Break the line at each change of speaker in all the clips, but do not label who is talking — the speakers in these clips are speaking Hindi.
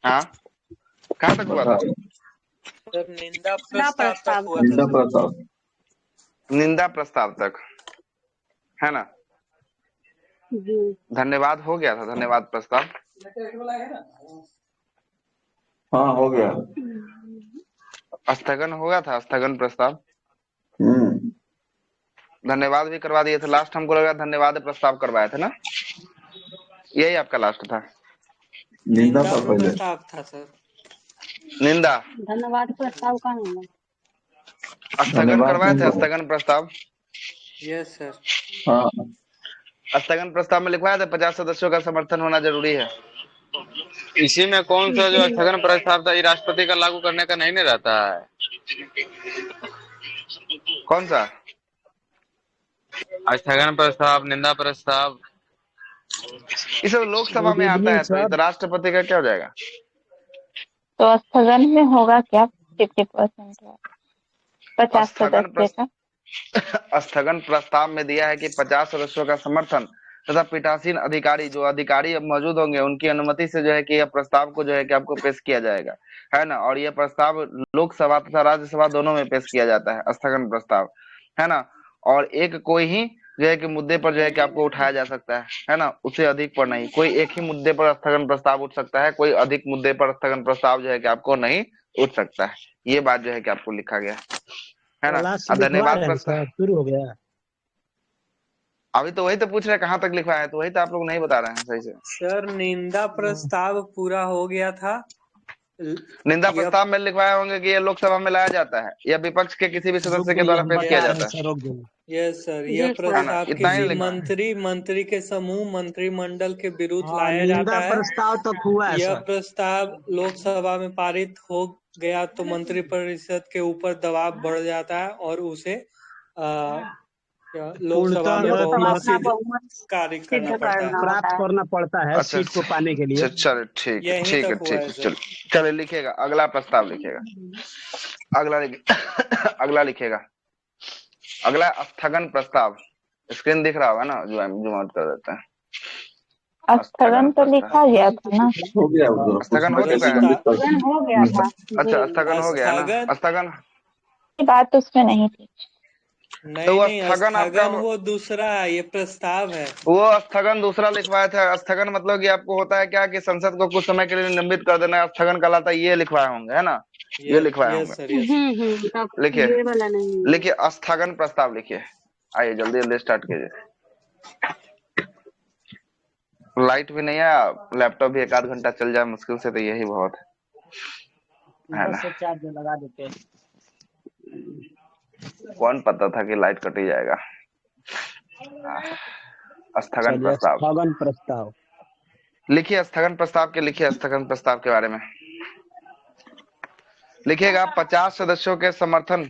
हाँ, कहाँ तक हुआ था?
सर निंदा प्रस्ताव तक हुआ था
निंदा
सर।
प्रस्ताव।
निंदा प्रस्ताव तक, है ना?
जी।
धन्यवाद हो गया था, धन्यवाद प्रस्ताव।
हाँ हो गया।
स्थगन हो गया था, स्थगन प्रस्ताव।
हम्म।
धन्यवाद भी करवा दिए थे। लास्ट हमको लगा धन्यवाद प्रस्ताव करवाए थे ना, यही आपका लास्ट था।
निंदा
निंदा
था पहले।
प्रस्ताव था सर।
निंदा
धन्यवाद प्रस्ताव का है।
स्थगन
धन्यवाद
करवाए
नहीं
थे,
हुआ।
स्थगन प्रस्ताव।
Yes sir.
हाँ
स्थगन प्रस्ताव में लिखवाया था 50 सदस्यों का समर्थन होना जरूरी है।
इसी में कौन सा जो स्थगन प्रस्ताव था, ये राष्ट्रपति का लागू करने का नहीं ना रहता है?
कौन सा?
स्थगन प्रस्ताव, निंदा प्रस्ताव,
ये सब लोकसभा में आता है, तो इधर राष्ट्रपति का क्या हो जाएगा?
तो स्थगन में होगा क्या 50% 50
स्थगन
सदस्य का?
स्थगन प्रस्ताव में दिया है कि 50 सदस्यों का समर्थन तथा पीठासीन अधिकारी, जो अधिकारी अब मौजूद होंगे, उनकी अनुमति से जो है कि यह प्रस्ताव को जो है कि आपको पेश किया जाएगा, है ना? और यह प्रस्ताव लोकसभा तथा राज्यसभा दोनों में पेश किया जाता है, स्थगन प्रस्ताव, है ना? और एक कोई ही जो है कि मुद्दे पर जो है कि आपको उठाया जा सकता है ना? उससे अधिक पर नहीं। कोई एक ही मुद्दे पर स्थगन प्रस्ताव उठ सकता है, कोई अधिक मुद्दे पर स्थगन प्रस्ताव जो है कि आपको नहीं उठ सकता है। ये बात जो है कि आपको लिखा गया है ना? धन्यवाद प्रस्ताव
शुरू हो गया।
अभी तो वही तो पूछ रहे हैं कहाँ तक लिखवाया है, तो वही तो आप लोग नहीं बता रहे हैं सही से।
सर निंदा प्रस्ताव पूरा हो गया था।
निंदा प्रस्ताव में लिखवाए होंगे कि यह लोकसभा में लाया जाता है, यह विपक्ष के किसी भी सदस्य के द्वारा पेश किया जाता है।
यस सर, यह प्रस्ताव
इतना ही
किसी
लिखा।
मंत्री के समूह मंत्रिमंडल के विरुद्ध लाया जाता है।
प्रस्ताव तक हुआ है
यह
सर।
प्रस्ताव लोकसभा में पारित हो गया तो मंत्रिपरिषद के ऊपर दबाव बढ़ जाता है और उसे लोकसभा में बहुमत से कार्य करना पड़ता है,
प्राप्त करना पड़ता है
अच्छा,
सीट को पाने के लिए।
चलो ठीक है,
यहीं
ठीक है,
तक हुआ
ठीक
है
है।
सर।
चलो लिखिएगा, अगला प्रस्ताव लिखिएगा। अगला लिखिएगा। अगला स्थगन प्रस्ताव। स्क्रीन दिख रहा होगा ना, जो आउट कर देते हैं।
स्थगन तो लिखा गया था ना।
हो गया उधर।
स्थगन हो चुका है।
स्थगन हो गया था।
अच्छा, स्थगन हो गया ना? स्थगन
बात उसमें नहीं थी।
नहीं,
स्थगन आपका
स्थगन वो दूसरा है, ये प्रस्ताव है।
वो स्थगन दूसरा लिखवाया था। स्थगन मतलब कि आपको होता है क्या कि संसद को कुछ समय के लिए निलंबित कर देना, स्थगन कहलाता है। ये लिखवाए होंगे, है ना? ये लिखवाए होंगे। लिखिए,
ये वाला नहीं।
लिखिए स्थगन प्रस्ताव लिखिए। आइए जल्दी जल्दी स्टार्ट कीजिए। लाइट भी नहीं है, लैपटॉप भी एक आध घंटा चल जाए मुश्किल से, तो यही बहुत है ना?
चार्ज लगा देते हैं।
कौन पता था कि लाइट कट ही जाएगा। स्थगन प्रस्ताव
स्थगन प्रस्ताव
लिखिए। स्थगन प्रस्ताव के लिखिए, स्थगन प्रस्ताव के बारे में लिखिएगा। 50 सदस्यों के समर्थन,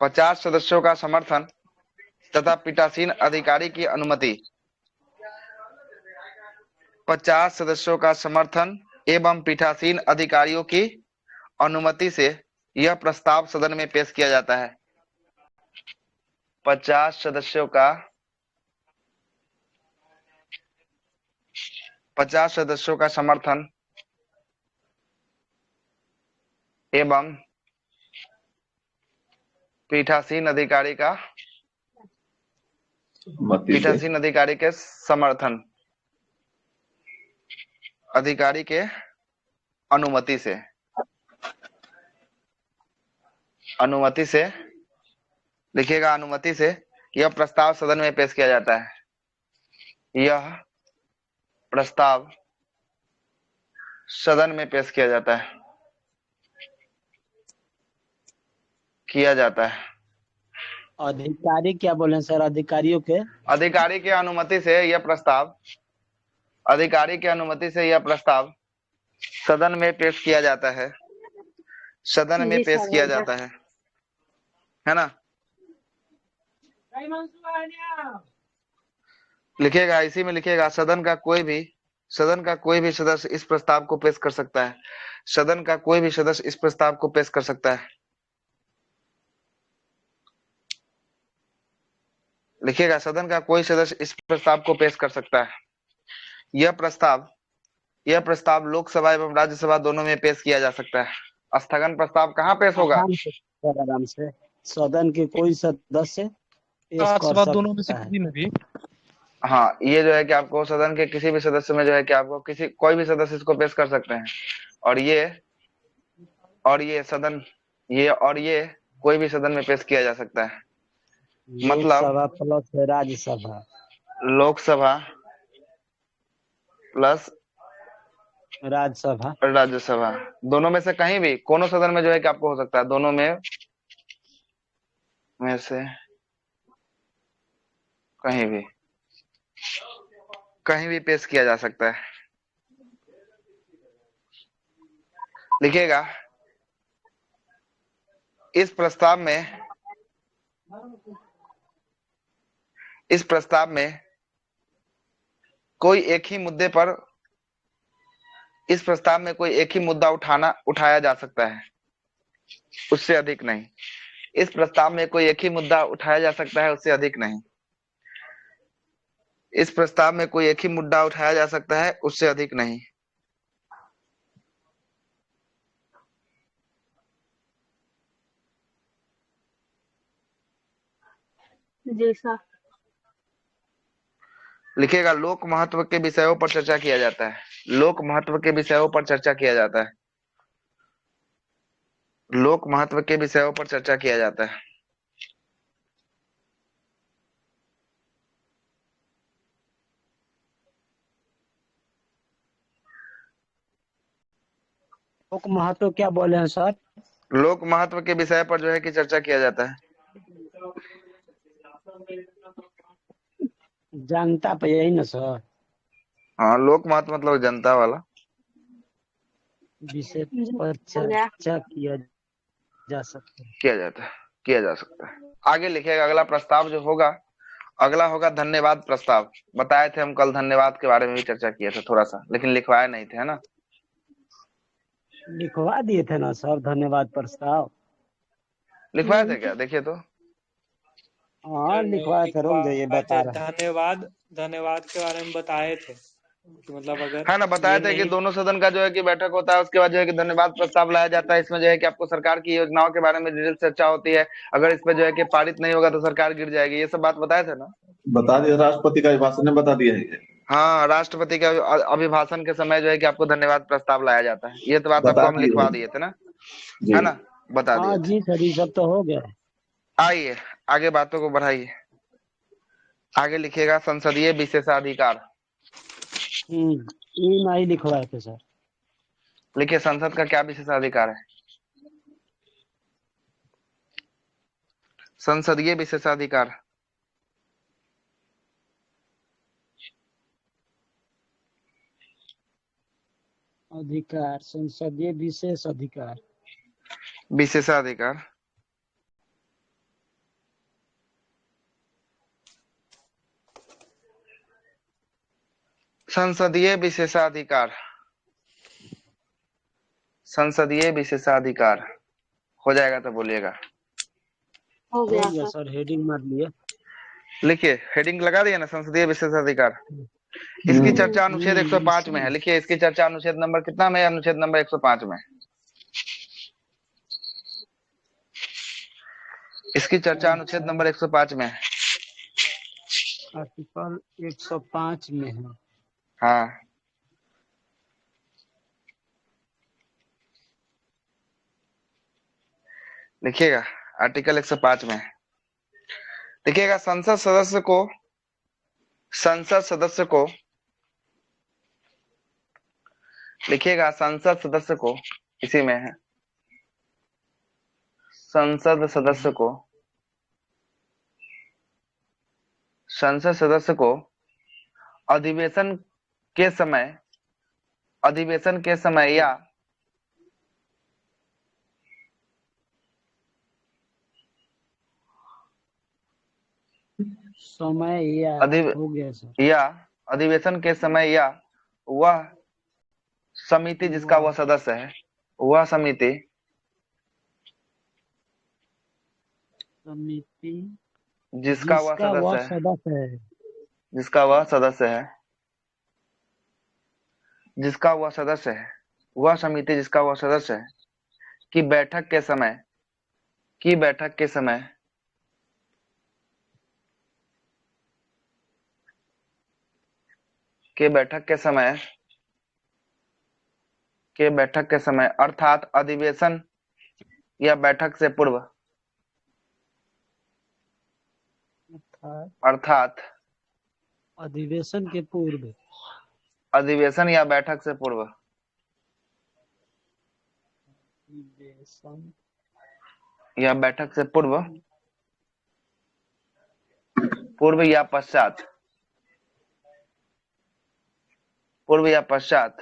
50 सदस्यों का समर्थन तथा पीठासीन अधिकारी की अनुमति, 50 सदस्यों का समर्थन एवं पीठासीन अधिकारियों की अनुमति से यह प्रस्ताव सदन में पेश किया जाता है। 50 सदस्यों का 50 सदस्यों का समर्थन एवं पीठासीन अधिकारी का पीठासीन अधिकारी के समर्थन, अधिकारी के अनुमति से लिखिएगा, अनुमति से यह प्रस्ताव सदन में पेश किया जाता है। यह प्रस्ताव सदन में पेश किया जाता है।
अधिकारी क्या बोले सर? अधिकारियों के
अधिकारी की अनुमति से यह प्रस्ताव, अधिकारी की अनुमति से यह प्रस्ताव सदन में पेश किया जाता है। सदन में पेश किया जाता है ना? लिखिएगा, इसी में लिखिएगा, सदन का कोई भी सदस्य इस प्रस्ताव को पेश कर सकता है। सदन का कोई भी सदस्य इस प्रस्ताव को पेश कर सकता है। लिखिएगा, सदन का कोई सदस्य इस प्रस्ताव को पेश कर सकता है। यह प्रस्ताव यह प्रस्ताव लोकसभा एवं राज्यसभा दोनों में पेश किया जा सकता है। स्थगन प्रस्ताव कहाँ पेश होगा?
आराम से सर, आराम से सदन के कोई सदस्य पेश कर
राज्यसभा दोनों में से
सकता है।
किसी में भी।
हाँ, ये जो है कि आपको सदन के किसी भी सदस्य में जो है कि आपको कोई भी सदस्य इसको पेश कर सकते हैं। और ये कोई भी सदन में पेश किया जा सकता है। मतलब
लोकसभा प्लस राज्यसभा।
लोकसभा प्लस
राज्यसभा
दोनों में से कहीं भी, कोनो सदन में जो है कि आपको हो सकता है, दोनों में से कहीं भी पेश किया जा सकता है। लिखिएगा, इस प्रस्ताव में कोई एक ही मुद्दा उठाया जा सकता है, उससे अधिक नहीं। इस प्रस्ताव में कोई एक ही मुद्दा उठाया जा सकता है, उससे अधिक नहीं। इस प्रस्ताव में कोई एक ही मुद्दा उठाया जा सकता है, उससे अधिक नहीं।
जैसा
लिखिएगा, लोक महत्व के विषयों पर चर्चा किया जाता है। लोक महत्व के विषयों पर चर्चा किया जाता है। लोक महत्व के विषयों पर चर्चा किया जाता है।
लोक महत्व क्या बोले हैं सर?
लोक महत्व के विषय पर जो है कि चर्चा किया जाता है।
जनता पे यही ना सर,
हाँ, लोक महत्व मतलब जनता वाला
विषय पर चर्चा किया जा सकता है।
किया जा सकता है। आगे लिखिएगा, अगला प्रस्ताव जो होगा, अगला होगा धन्यवाद प्रस्ताव। बताए थे हम कल, धन्यवाद के बारे में भी चर्चा किया था थोड़ा सा, लेकिन लिखवाए नहीं थे, है ना?
लिखवा दिए थे ना सर धन्यवाद प्रस्ताव।
लिखवाए थे क्या? देखिए तो।
हाँ लिखवाए थे, रुक जाइए बता रहे हैं।
धन्यवाद के बारे में बताए थे कि मतलब अगर
है ना, बताए
ये
थे कि
नहीं
दोनों सदन का जो है कि बैठक होता है, उसके बाद जो है कि धन्यवाद प्रस्ताव लाया जाता है। इसमें जो है कि आपको सरकार की योजनाओं के बारे में डिटेल चर्चा होती है। अगर इस पे जो है कि पारित नहीं होगा तो सरकार गिर जाएगी। ये सब बात बताए थे ना?
बता दिया, राष्ट्रपति का अभिभाषण ने बता दिया है ये।
हाँ, राष्ट्रपति के अभिभाषण के समय जो है कि आपको धन्यवाद प्रस्ताव लाया जाता है। ये तो बात आपको
बता
हम
दिए
लिखवा
हैं।
दिए थे ना,
जी।
है ना? बता
हाँ
दिए थे।
जी सर, ये सब तो हो गया।
आइए आगे बातों को बढ़ाइए। आगे लिखिएगा, संसदीय विशेषाधिकार।
ये नहीं लिखवाए थे सर।
लिखिए, संसद का क्या विशेषाधिकार है? संसदीय विशेषाधिकार।
अधिकार, संसदीय विशेष अधिकार।
विशेषाधिकार। संसदीय विशेषाधिकार। संसदीय विशेषाधिकार हो जाएगा तो बोलिएगा।
हो
हो
गया
गया
सर।
सर, हेडिंग मार लिए।
लिखिए, हेडिंग लगा दिया ना, संसदीय विशेषाधिकार। इसकी चर्चा अनुच्छेद 105 में है। लिखिए, इसकी चर्चा अनुच्छेद नंबर कितना में? अनुच्छेद नंबर 105 में। इसकी चर्चा अनुच्छेद नंबर 105 में है।
आर्टिकल 105 में है।
हाँ, लिखिएगा, आर्टिकल 105 में है। देखिएगा, संसद सदस्य को लिखिएगा, संसद सदस्य को, इसी में है, संसद सदस्य को अधिवेशन के समय या
समय या
अधिव-
हो गया सर।
या अधिवेशन के समय या वह समिति जिसका वह सदस्य है, वह समिति जिसका वह सदस्य है, जिसका वह सदस्य है, वह समिति जिसका वह सदस्य है कि बैठक के समय की बैठक के समय के बैठक के समय के बैठक के समय अर्थात अधिवेशन या बैठक से पूर्व अर्थात
अधिवेशन के पूर्व
अधिवेशन या बैठक से पूर्व
अधिवेशन
या बैठक से पूर्व पूर्व या पश्चात पूर्व या पश्चात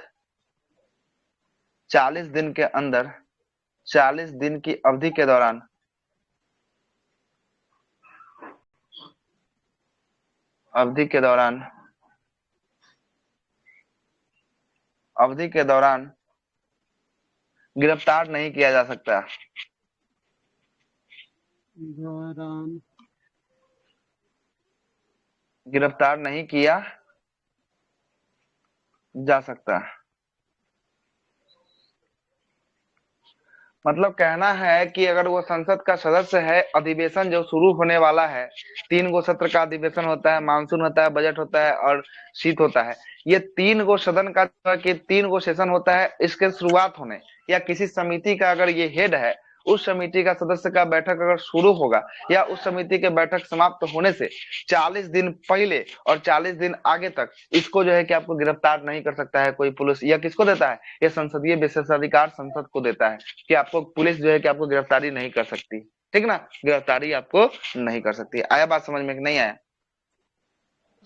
40 दिन के अंदर 40 दिन की अवधि के दौरान अवधि के दौरान गिरफ्तार नहीं किया जा सकता।
दौरान
गिरफ्तार नहीं किया जा सकता। मतलब कहना है कि अगर वो संसद का सदस्य है, अधिवेशन जो शुरू होने वाला है, 3 गो सत्र का अधिवेशन होता है, मानसून होता है, बजट होता है और शीत होता है। ये 3 गो सदन का कि 3 गो सेशन होता है, इसके शुरुआत होने या किसी समिति का अगर ये हेड है, उस समिति का सदस्य का बैठक अगर शुरू होगा या उस समिति के बैठक समाप्त होने से 40 दिन पहले और 40 दिन आगे तक इसको जो है कि आपको गिरफ्तार नहीं कर सकता है कोई पुलिस। या किसको देता है? ये संसदीय विशेषाधिकार संसद को देता है कि आपको पुलिस जो है कि आपको गिरफ्तारी नहीं कर सकती। ठीक ना, गिरफ्तारी आपको नहीं कर सकती। आया बात समझ में कि नहीं आया?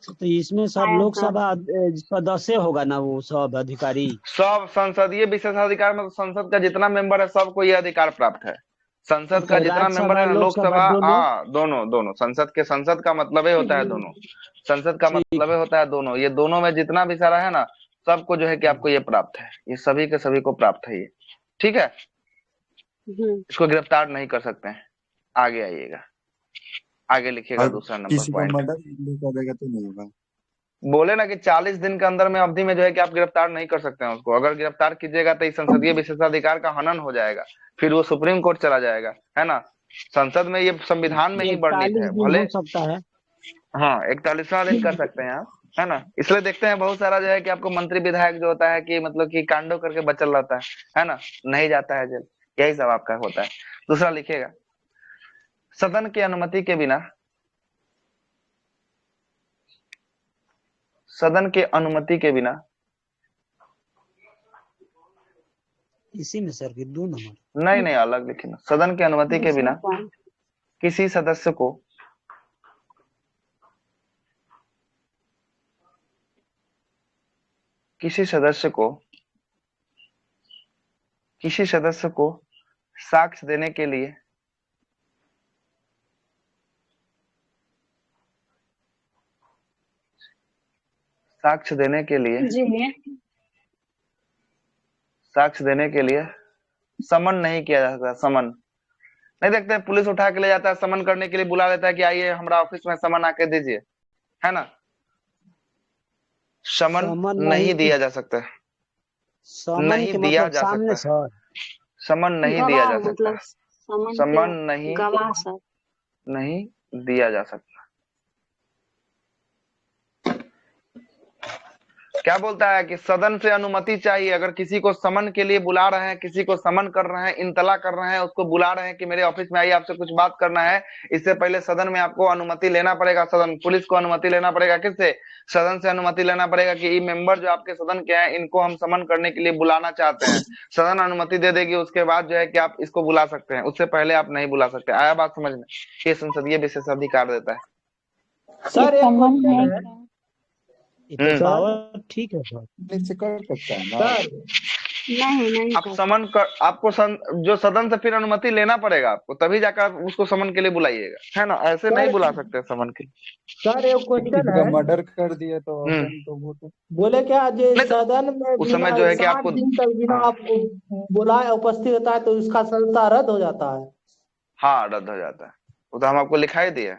तो इसमें सब
आया
लोकसभा सदस्य होगा ना, वो सब अधिकारी
सब संसदीय विशेषाधिकार में तो संसद का जितना मेंबर है सबको ये अधिकार प्राप्त है। संसद का जितना मेंबर है ना, लोकसभा, हाँ दोनों संसद का मतलब ही होता है दोनों। संसद का मतलब ही होता है दोनों। ये दोनों में जितना भी सारा है ना, सबको जो है कि आपको ये प्राप्त है, ये सभी के सभी को प्राप्त है ये। ठीक है, इसको गिरफ्तार नहीं कर सकते हैं। आगे आइएगा, आगे लिखिएगा दूसरा नंबर
किसी को
पॉइंट।
मर्डर कर देगा तो नहीं होगा।
बोले ना कि 40 दिन के अंदर में अवधि में जो है कि आप गिरफ्तार नहीं कर सकते हैं उसको। अगर गिरफ्तार कीजिएगा तो इस संसदीय विशेषाधिकार का हनन हो जाएगा, फिर वो सुप्रीम कोर्ट चला जाएगा, है ना। संसद में ये संविधान में ही वर्णित है। भले
हो सकता है,
हाँ 41वां दिन कर सकते हैं आप, है ना। इसलिए देखते हैं बहुत सारा जो है कि आपको मंत्री विधायक जो होता है कि मतलब कि कांडो करके बचल रहता है ना, नहीं जाता है जेल। यही सब आपका होता है। दूसरा लिखिएगा, सदन की अनुमति के बिना, सदन के अनुमति के बिना,
इसी में सर की 2 नंबर
नहीं अलग लिखिए ना। सदन की अनुमति के बिना किसी सदस्य को किसी सदस्य को साक्ष्य देने के लिए साक्ष्य देने के लिए समन नहीं किया जा सकता। समन नहीं देखते हैं, पुलिस उठा के ले जाता है, समन करने के लिए बुला लेता है कि आइए हमारा ऑफिस में समन आके दीजिए, है ना। समन नहीं दिया जा सकता, नहीं दिया जा सकता, समन नहीं दिया जा सकता, समन नहीं दिया जा सकता। क्या बोलता है कि सदन से अनुमति चाहिए। अगर किसी को समन के लिए बुला रहे हैं, किसी को समन कर रहे हैं, इंतला कर रहे हैं, उसको बुला रहे हैं कि मेरे ऑफिस में आइए आपसे कुछ बात करना है, इससे पहले सदन में आपको अनुमति लेना पड़ेगा। सदन पुलिस को अनुमति लेना पड़ेगा। किससे? सदन से अनुमति लेना पड़ेगा कि ये मेंबर जो आपके सदन के हैं, इनको हम समन करने के लिए बुलाना चाहते हैं। सदन अनुमति दे देगी, उसके बाद जो है कि आप इसको बुला सकते हैं, उससे पहले आप नहीं बुला सकते। आया बात समझ में? ये संसदीय विशेषाधिकार देता है।
सर
पावर
ठीक है सर,
से कर सकता है ना।
नहीं
आप समन कर, आपको जो सदन से फिर अनुमति लेना पड़ेगा आपको, तभी जाकर उसको समन के लिए बुलाइएगा, है ना। ऐसे नहीं बुला सकते समन के लिए।
सर एक क्वेश्चन है,
मर्डर कर दिया तो वो तो
बोले क्या जो सदन में
उस समय जो है कि
7
आपको
दिन तक बिना आपको बुलाए उपस्थित होता है तो उसका सदस्यता रद्द हो जाता है।
हाँ रद्द हो जाता है, वो तो हम आपको लिखाई दिए,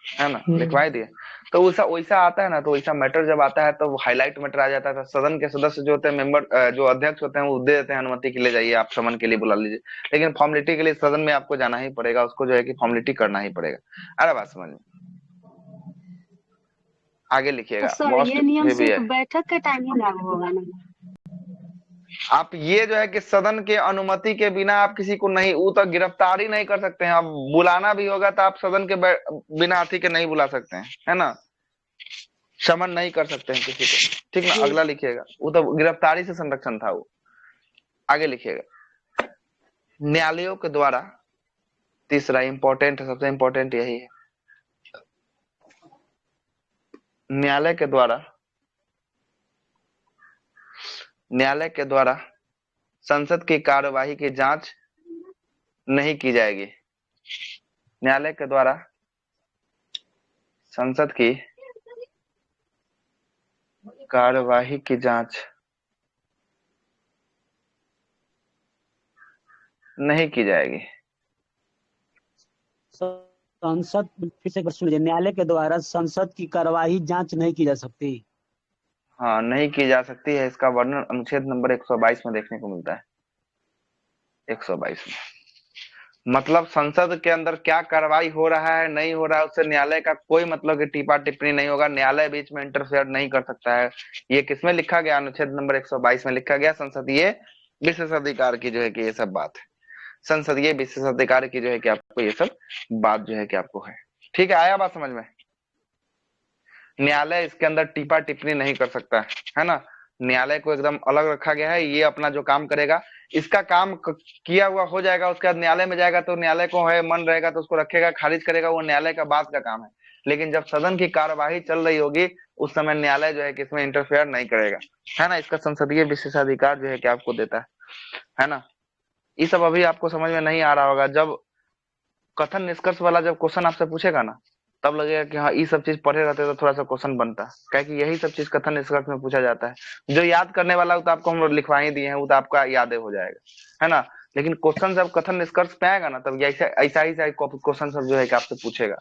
है ना, लिखवाई दिए। तो वैसा वैसा आता है ना, तो वैसा मैटर जब आता है तो हाईलाइट मैटर आ जाता है, तो सदन के सदस्य जो होते हैं, मेंबर जो अध्यक्ष होते हैं, वो दे देते हैं अनुमति के लिए, जाइए आप समन के लिए बुला लीजिए। लेकिन फॉर्मेलिटी के लिए सदन में आपको जाना ही पड़ेगा, उसको जो है कि फॉर्मेलिटी करना ही पड़ेगा। अरे बात समझ में, आगे लिखिएगा।
सर
मोस्ट
ये नियम
हेवी
सिर्फ
है।
बैठक के टाइम ही लागू होगा ना?
आप ये जो है कि सदन के अनुमति के बिना आप किसी को नहीं, वो तो गिरफ्तारी नहीं कर सकते हैं। आप बुलाना भी होगा तो आप सदन के बिना अथी के नहीं बुला सकते हैं, है ना, शमन नहीं कर सकते हैं किसी को, ठीक ना। अगला लिखिएगा, वो तो गिरफ्तारी से संरक्षण था वो। आगे लिखिएगा, न्यायालयों के द्वारा, तीसरा इंपॉर्टेंट है, सबसे इंपॉर्टेंट यही है, न्यायालय के द्वारा संसद की कार्यवाही की जांच नहीं की जाएगी। न्यायालय के द्वारा संसद की कार्यवाही की जांच नहीं की जाएगी।
संसद, फिर से एक बार सुनिए, न्यायालय के द्वारा संसद की कार्यवाही जांच नहीं की जा सकती।
हाँ, नहीं की जा सकती है। इसका वर्णन अनुच्छेद नंबर 122 में देखने को मिलता है। 122 में मतलब संसद के अंदर क्या कार्रवाई हो रहा है नहीं हो रहा है, उससे न्यायालय का कोई मतलब कि टिप्पा टिप्पणी नहीं होगा। न्यायालय बीच में इंटरफेयर नहीं कर सकता है। ये किसमें लिखा गया? अनुच्छेद नंबर 122 में लिखा गया, संसदीय विशेषाधिकार की जो है कि ये सब बात है। संसदीय विशेषाधिकार की जो है कि आपको ये सब बात जो है कि आपको है। ठीक है, आया बात समझ में? न्यायालय इसके अंदर टिप्पा टिप्पणी नहीं कर सकता है ना। न्यायालय को एकदम अलग रखा गया है। ये अपना जो काम करेगा, इसका काम किया हुआ हो जाएगा, उसके बाद न्यायालय में जाएगा तो न्यायालय को है मन रहेगा तो उसको रखेगा, खारिज करेगा, वो न्यायालय का बात का काम है। लेकिन जब सदन की कार्यवाही चल रही होगी उस समय न्यायालय जो है कि इसमें इंटरफेयर नहीं करेगा, है ना। इसका संसदीय विशेषाधिकार जो है कि आपको देता है ना। ये सब अभी आपको समझ में नहीं आ रहा होगा। जब कथन निष्कर्ष वाला जब क्वेश्चन आपसे पूछेगा ना, तब लगेगा कि हाँ ये सब चीज पढ़े रहते तो थोड़ा सा क्वेश्चन बनता, क्या कि यही सब चीज कथन निष्कर्ष में पूछा जाता है। जो याद करने वाला तो आपको हम लोग लिखवा ही दिए हैं, वो तो आपका याद हो जाएगा, है ना। लेकिन क्वेश्चन जब कथन निष्कर्ष पे आएगा ना, तब ऐसा ऐसा ही क्वेश्चन सब जो है कि आपसे पूछेगा,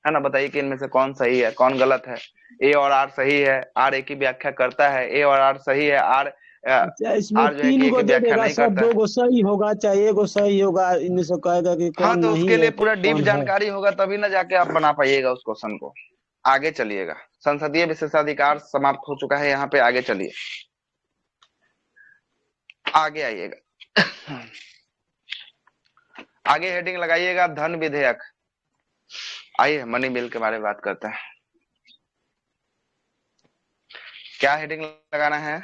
है ना। बताइए कि इनमें से कौन सही है कौन गलत है। ए और आर सही है, आर ए की व्याख्या करता है, ए और आर सही है, आर
इसमें
आर जो है कि
3
ए
गो
की
दे
व्याख्या
देगा
नहीं
सर,
करता
2
है।
गो सही होगा चाहे 1 गो सही होगा, इनमें से कहेगा कि
हाँ,
कौन
तो
नहीं
उसके लिए
है
पूरा डीप
कौन है।
जानकारी होगा तभी ना जाके आप बना पाइएगा उस क्वेश्चन को। आगे चलिएगा, संसदीय विशेषाधिकार समाप्त हो चुका है, यहाँ पे आगे चलिए, आगे आइएगा। आगे हेडिंग लगाइएगा धन विधेयक। आइए मनी बिल के बारे में बात करते हैं। क्या हेडिंग लगाना है?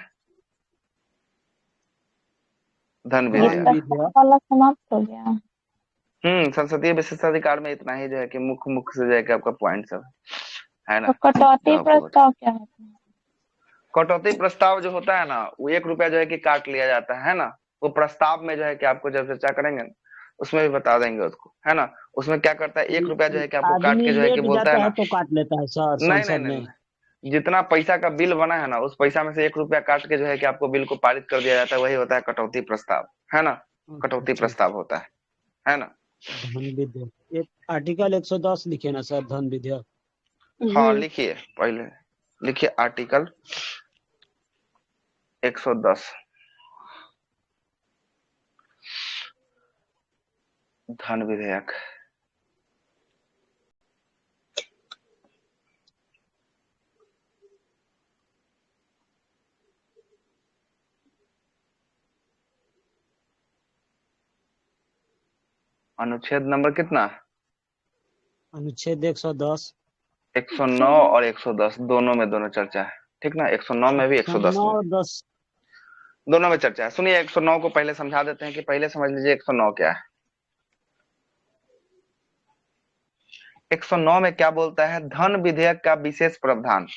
धन
ये
विधेयक।
प्रस्ताव वाला समाप्त हो गया।
संसदीय विशेषाधिकार में इतना ही जो है कि मुख्य मुख्य से जो है कि आपका पॉइंट सब है ना।
तो कटौती
जो आपको
प्रस्ताव क्या होता है?
कटौती प्रस्ताव जो होता है ना, वो 1 रुपया जो है कि काट लिया जाता है ना। वो प्रस्ताव में जो है कि आपको जब चर्चा करेंगे उसमें भी बता देंगे उसको, है ना। उसमें क्या करता है, 1 रुपया जो है कि आपको काट
आदमी
के जो है कि
लेट
बोलता है
जाता है
ना,
तो काट लेता है सर
नहीं नहीं
संसद
नहीं
में।
नहीं, जितना पैसा का बिल बना है ना, उस पैसा में से 1 रुपया काट के जो है कि आपको बिल को पारित कर दिया जाता है, वही होता है कटौती प्रस्ताव, है ना। कटौती
अच्छा,
प्रस्ताव होता है ना।
धन विधेयक एक आर्टिकल 110 लिखे ना सर, धन विधेयक।
हाँ लिखिए, पहले लिखिए आर्टिकल 110 धन विधेयक। अनुच्छेद नंबर कितना?
अनुच्छेद 110।
109 और 110 दोनों में दोनों चर्चा है, ठीक ना। 109 में भी 110 में
10
दोनों में चर्चा है। सुनिए 109 को पहले समझा देते हैं कि पहले समझ लीजिए 109 क्या है। 109 में क्या बोलता है? धन विधेयक का विशेष प्रावधान।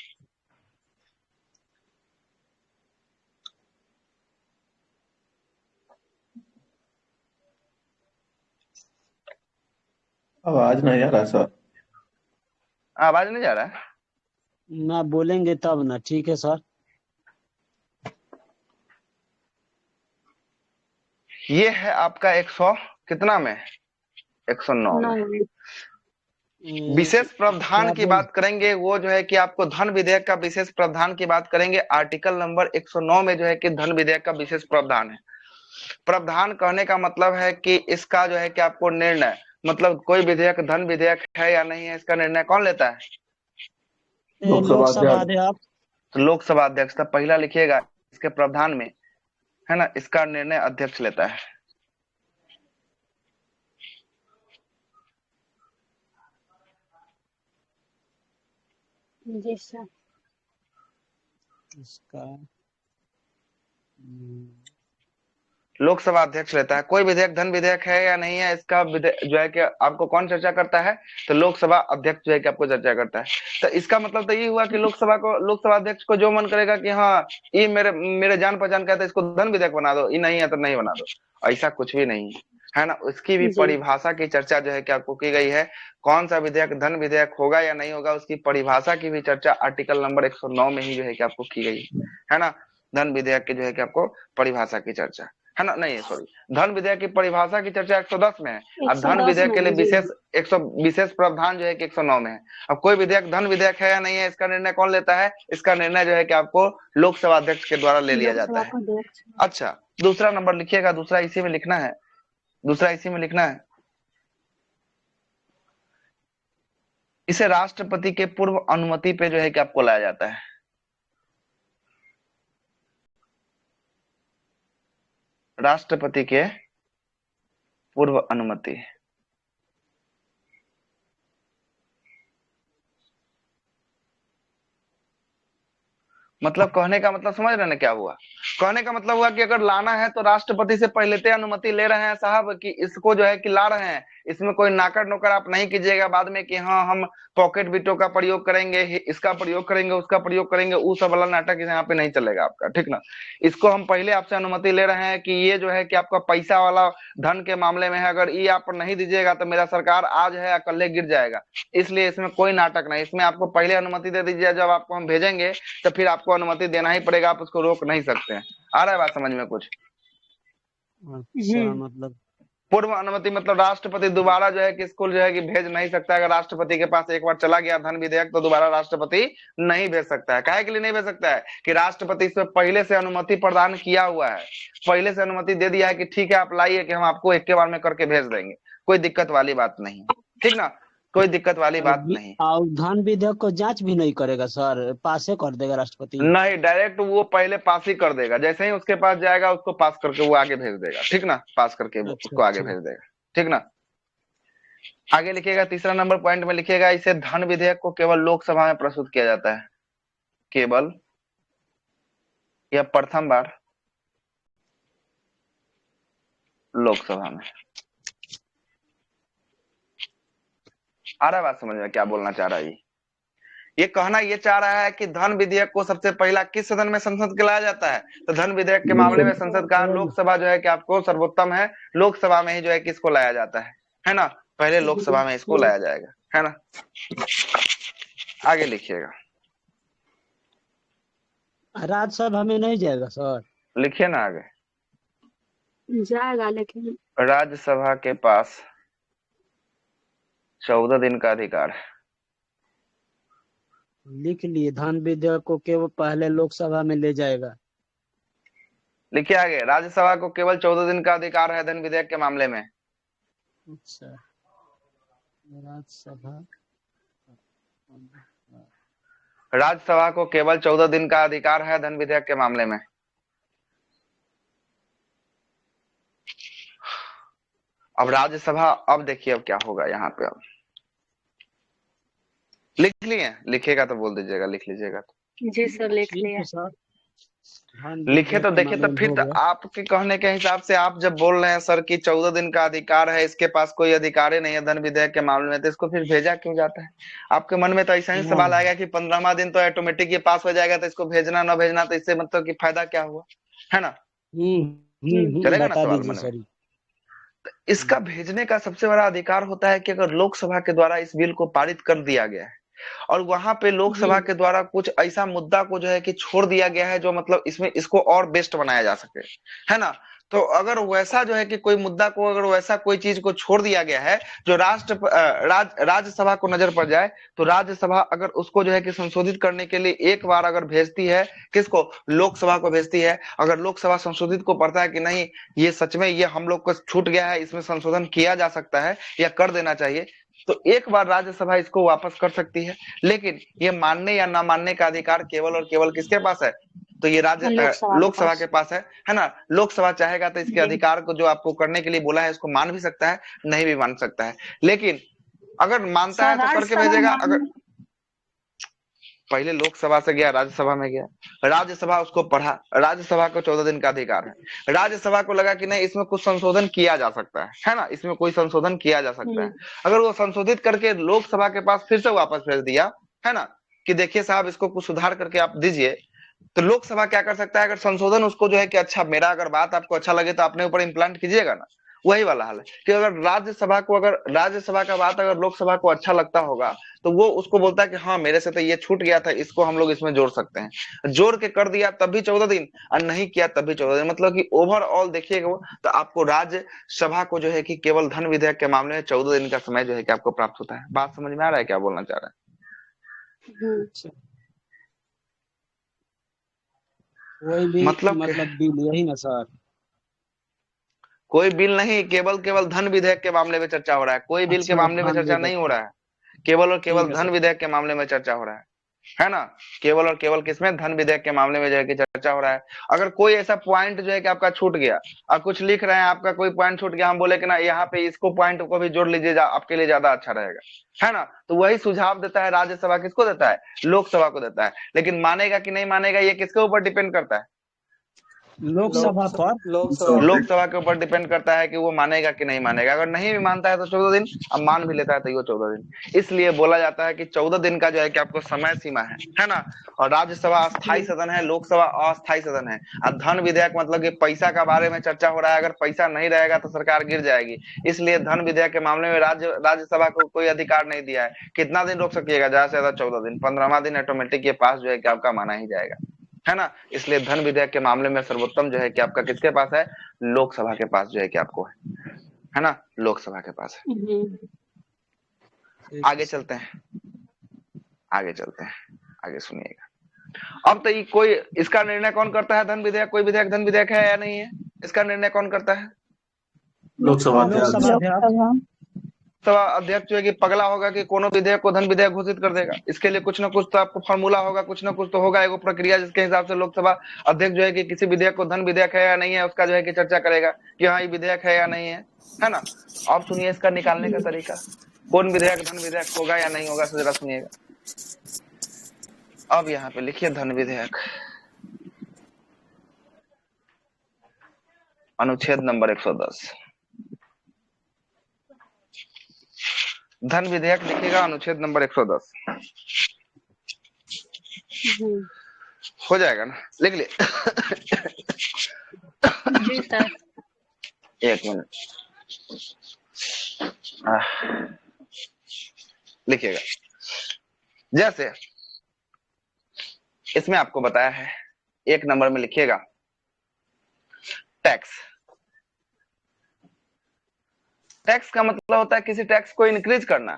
आवाज नहीं आ रहा सर।
आवाज नहीं जा रहा है?
ना बोलेंगे तब ना, ठीक है सर।
ये है आपका 100 कितना में? 109 में।
नहीं
विशेष प्रावधान
क्या
की
बोल
बात करेंगे, वो जो है कि आपको धन विधेयक का विशेष प्रावधान की बात करेंगे। आर्टिकल नंबर 109 में जो है कि धन विधेयक का विशेष प्रावधान है। प्रावधान कहने का मतलब है कि इसका जो है कि आपको निर्णय, मतलब कोई विधेयक धन विधेयक है या नहीं है, इसका निर्णय कौन लेता है?
लोकसभा
लोकसभा
अध्यक्ष।
अध्यक्ष।
तो लोकसभा अध्यक्ष। तब पहला लिखिएगा इसके प्रावधान में, है ना, इसका निर्णय अध्यक्ष लेता है।
जी सर।
इसका
लोकसभा अध्यक्ष लेता है। कोई विधेयक धन विधेयक है या नहीं है, इसका जो है कि आपको कौन चर्चा करता है? तो लोकसभा अध्यक्ष जो है कि आपको चर्चा करता है। तो इसका मतलब तो ये हुआ कि लोकसभा अध्यक्ष को जो मन करेगा कि हाँ ये मेरे जान पहचान का है तो इसको धन विधेयक बना दो, ये नहीं है तो नहीं बना दो, ऐसा कुछ भी नहीं है ना। उसकी भी
जी।
परिभाषा की चर्चा जो है कि आपको की गई है। कौन सा विधेयक धन विधेयक होगा या नहीं होगा, उसकी परिभाषा की भी चर्चा आर्टिकल नंबर 109 में ही जो है कि आपको की गई है ना। धन विधेयक की जो है कि आपको परिभाषा की चर्चा, है ना, नहीं सॉरी, धन विधेयक की परिभाषा की चर्चा 110 में है। अब धन
110
विधेयक के लिए
में, जी।
विशेष प्रावधान जो है कि 109 में है। अब कोई विधेयक धन विधेयक है या नहीं है, इसका निर्णय कौन लेता है? इसका निर्णय जो है कि आपको लोकसभा अध्यक्ष के द्वारा ले लिया जाता है।
लोकसभा अध्यक्ष।
अच्छा, दूसरा नंबर लिखिएगा, दूसरा इसी में लिखना है, दूसरा इसी में लिखना है। इसे राष्ट्रपति के पूर्व अनुमति पे जो है कि आपको लाया जाता है। राष्ट्रपति के पूर्व अनुमति। मतलब कहने का मतलब समझ रहे ना क्या हुआ? कहने का मतलब हुआ कि अगर लाना है तो राष्ट्रपति से पहले से अनुमति ले रहे हैं साहब कि इसको जो है कि ला रहे हैं, इसमें कोई नाकर नोकर आप नहीं कीजिएगा बाद में कि हाँ हम पॉकेट बिटो का प्रयोग करेंगे, इसका प्रयोग करेंगे, उसका प्रयोग करेंगे, वो सब वाला नाटक यहाँ पे नहीं चलेगा आपका, ठीक ना। इसको हम पहले आपसे अनुमति ले रहे हैं कि ये जो है कि आपका पैसा वाला धन के मामले में है, अगर ये आप नहीं दीजिएगा तो मेरा सरकार आज है या कल गिर जाएगा। इसलिए इसमें कोई नाटक नहीं, इसमें आपको पहले अनुमति दे दीजिए, जब आपको हम भेजेंगे तो फिर आपको अनुमति देना ही पड़ेगा, आप उसको रोक नहीं सकते हैं। आ रहा है बात समझ में कुछ?
अच्छा, मतलब
पूर्व अनुमति मतलब राष्ट्रपति दोबारा जो है कि स्कूल जो है कि भेज नहीं सकता। अगर राष्ट्रपति के पास एक बार चला गया धन विधेयक तो दोबारा राष्ट्रपति नहीं भेज सकता है। काहे के लिए नहीं भेज सकता है? कि राष्ट्रपति इसमें पहले से अनुमति प्रदान किया हुआ है, पहले से अनुमति दे दिया है कि ठीक है आप लाइए कि हम आपको एक के बार में करके भेज देंगे, कोई दिक्कत वाली बात नहीं, ठीक ना, कोई दिक्कत वाली बात नहीं।
और धन विधेयक को जांच भी नहीं करेगा सर, पासे कर देगा राष्ट्रपति?
नहीं, डायरेक्ट वो पहले पास ही कर देगा, जैसे ही उसके पास जाएगा उसको पास करके वो आगे भेज देगा, ठीक ना, पास करके वो उसको आगे भेज देगा, ठीक ना। आगे लिखिएगा, तीसरा नंबर पॉइंट में लिखिएगा, इसे धन विधेयक को केवल लोकसभा में प्रस्तुत किया जाता है, केवल यह प्रथम बार लोकसभा में। आ रहा है बात समझ में क्या बोलना चाह रहा है? ये कहना ये चाह रहा है कि धन विधेयक को सबसे पहला किस सदन में संसद के लाया जाता है? तो धन विधेयक के मामले में संसद का लोकसभा जो है कि आपको सर्वोत्तम है, लोकसभा में ही जो है कि इसको लाया जाता है ना, पहले लोकसभा में इसको लाया जाएगा, है ना। आगे लिखिएगा,
राज्यसभा में नहीं जाएगा सर?
लिखिए ना आगे।
जाएगा लेकिन
राज्यसभा के पास 14 दिन का अधिकार है।
लिख लिए, धन विधेयक को केवल पहले लोकसभा में ले जाएगा।
लिखिए आगे, राज्यसभा को केवल 14 दिन का अधिकार है धन विधेयक के मामले में।
अच्छा,
राज्यसभा को केवल 14 दिन का अधिकार है धन विधेयक के मामले में। अब राज्यसभा, अब देखिए अब क्या होगा यहाँ पे। अब लिख लिए? लिखेगा तो बोल दीजिएगा, लिख लीजिएगा तो।
जी सर, लिख लिया।
लिखे तो देखिए, तो फिर तो आपके कहने के हिसाब से आप जब बोल रहे हैं सर कि 14 दिन का अधिकार है, इसके पास कोई अधिकार ही नहीं है धन विधेयक के मामले में, तो इसको फिर भेजा क्यों जाता है? आपके मन में तो ऐसा ही सवाल आएगा कि 15वां दिन तो ऑटोमेटिक ये पास हो जाएगा, तो इसको भेजना न भेजना तो इससे मतलब कि फायदा क्या हुआ, है ना। चलेगा ना सवाल मन में? तो इसका भेजने का सबसे बड़ा अधिकार होता है कि अगर लोकसभा के द्वारा इस बिल को पारित कर दिया गया है और वहां पे लोकसभा के द्वारा कुछ ऐसा मुद्दा को जो है कि छोड़ दिया गया है जो मतलब इसमें इसको और बेस्ट बनाया जा सके, है ना। तो अगर वैसा जो है कि कोई मुद्दा को अगर वैसा कोई चीज को छोड़ दिया गया है जो राज्यसभा को नजर पड़ जाए, तो राज्यसभा अगर उसको जो है कि संशोधित करने के लिए एक बार अगर भेजती है, किसको, लोकसभा को भेजती है, अगर लोकसभा संशोधित को पढ़ता है कि नहीं ये सच में ये हम लोग को छूट गया है, इसमें संशोधन किया जा सकता है या कर देना चाहिए, तो एक बार राज्यसभा इसको वापस कर सकती है। लेकिन ये मानने या ना मानने का अधिकार केवल और केवल किसके पास है, तो ये लोकसभा के पास है ना। लोकसभा चाहेगा तो इसके अधिकार को जो आपको करने के लिए बोला है इसको मान भी सकता है, नहीं भी मान सकता है। लेकिन अगर मानता है तो करके भेजेगा। अगर पहले लोकसभा से गया, राज्यसभा में गया, राज्यसभा उसको पढ़ा, राज्यसभा को 14 दिन का अधिकार है। राज्यसभा को लगा कि नहीं इसमें कुछ संशोधन किया जा सकता है ना, इसमें कोई संशोधन किया जा सकता है। अगर वो संशोधित करके लोकसभा के पास फिर से वापस भेज दिया, है ना, कि देखिए साहब इसको कुछ सुधार करके आप दीजिए, तो लोकसभा क्या कर सकता है, अगर संशोधन उसको जो है कि अच्छा मेरा अगर बात आपको अच्छा लगे तो अपने ऊपर इम्प्लांट कीजिएगा ना। वही वाला हाल है कि अगर राज्यसभा का बात अगर लोकसभा को अच्छा लगता होगा तो वो उसको बोलता है कि हाँ मेरे से तो ये छूट गया था, इसको हम लोग इसमें जोड़ सकते हैं। जोड़ के कर दिया तब भी 14 दिन और नहीं किया तब भी 14 दिन, मतलब कि ओवरऑल देखिएगा तो आपको राज्यसभा को जो है कि केवल धन विधेयक के मामले में 14 दिन का समय जो है कि आपको प्राप्त होता है। बात समझ में आ रहा है क्या बोलना चाह रहा है?
कोई भी
मतलब
बिल यही ना सर,
कोई बिल नहीं, केवल धन विधेयक के मामले में चर्चा हो रहा है, कोई बिल के मामले में चर्चा नहीं हो रहा है, केवल और केवल धन विधेयक के मामले में चर्चा हो रहा है ना। केवल और केवल किसमें, धन विधेयक के मामले में जो है कि चर्चा हो रहा है। अगर कोई ऐसा पॉइंट जो है कि आपका छूट गया और कुछ लिख रहे हैं, आपका कोई पॉइंट छूट गया, हम बोले कि ना यहाँ पे इसको पॉइंट को भी जोड़ लीजिए, आपके लिए ज्यादा अच्छा रहेगा, है ना, तो वही सुझाव देता है राज्यसभा, किसको देता है, लोकसभा को देता है। लेकिन मानेगा कि नहीं मानेगा ये किसके ऊपर डिपेंड करता है,
लोकसभा पर,
लोकसभा के ऊपर डिपेंड करता है कि वो मानेगा कि नहीं मानेगा। अगर नहीं भी मानता है तो 14 दिन, अब मान भी लेता है तो ये 14 दिन। इसलिए बोला जाता है कि 14 दिन का जो है कि आपको समय सीमा है ना। और राज्यसभा अस्थायी सदन है, लोकसभा अस्थायी सदन है। अब धन विधेयक मतलब कि पैसा का बारे में चर्चा हो रहा है, अगर पैसा नहीं रहेगा तो सरकार गिर जाएगी, इसलिए धन विधेयक के मामले में राज्यसभा को कोई अधिकार नहीं दिया है। कितना दिन रोक सकिएगा, ज्यादा से ज्यादा 14 दिन, 15वां दिन ऑटोमेटिक ये पास जो है कि आपका माना ही जाएगा, है ना। इसलिए धन विधेयक के मामले में सर्वोत्तम जो है कि आपका किसके पास है, लोकसभा के पास जो है कि आपको है ना, लोकसभा के पास है। आगे चलते हैं, आगे सुनिएगा। अब तो ये कोई इसका निर्णय कौन करता है, धन विधेयक, कोई विधेयक धन विधेयक है या नहीं है, इसका निर्णय कौन करता है,
लोकसभा
सभा अध्यक्ष जो है कि पगला होगा कि कोनो विधेयक को धन विधेयक घोषित कर देगा। इसके लिए कुछ ना कुछ तो आपको फॉर्मूला होगा, कुछ ना कुछ तो होगा, एगो प्रक्रिया जिसके हिसाब से लोकसभा अध्यक्ष जो है कि किसी विधेयक को धन विधेयक है या नहीं है उसका जो है कि चर्चा करेगा कि हाँ ये विधेयक है या नहीं है ना। अब सुनिए इसका निकालने का तरीका, कौन विधेयक धन विधेयक होगा या नहीं होगा, जरा सुनिएगा। अब यहाँ पे लिखिए धन विधेयक, अनुच्छेद नंबर 110, धन विधेयक लिखेगा अनुच्छेद नंबर 110, हो जाएगा ना, लिख लिए।
जी सर।
एक मिनट लिखिएगा। जैसे इसमें आपको बताया है, 1 नंबर में लिखिएगा टैक्स। टैक्स का मतलब होता है किसी टैक्स को इंक्रीज करना,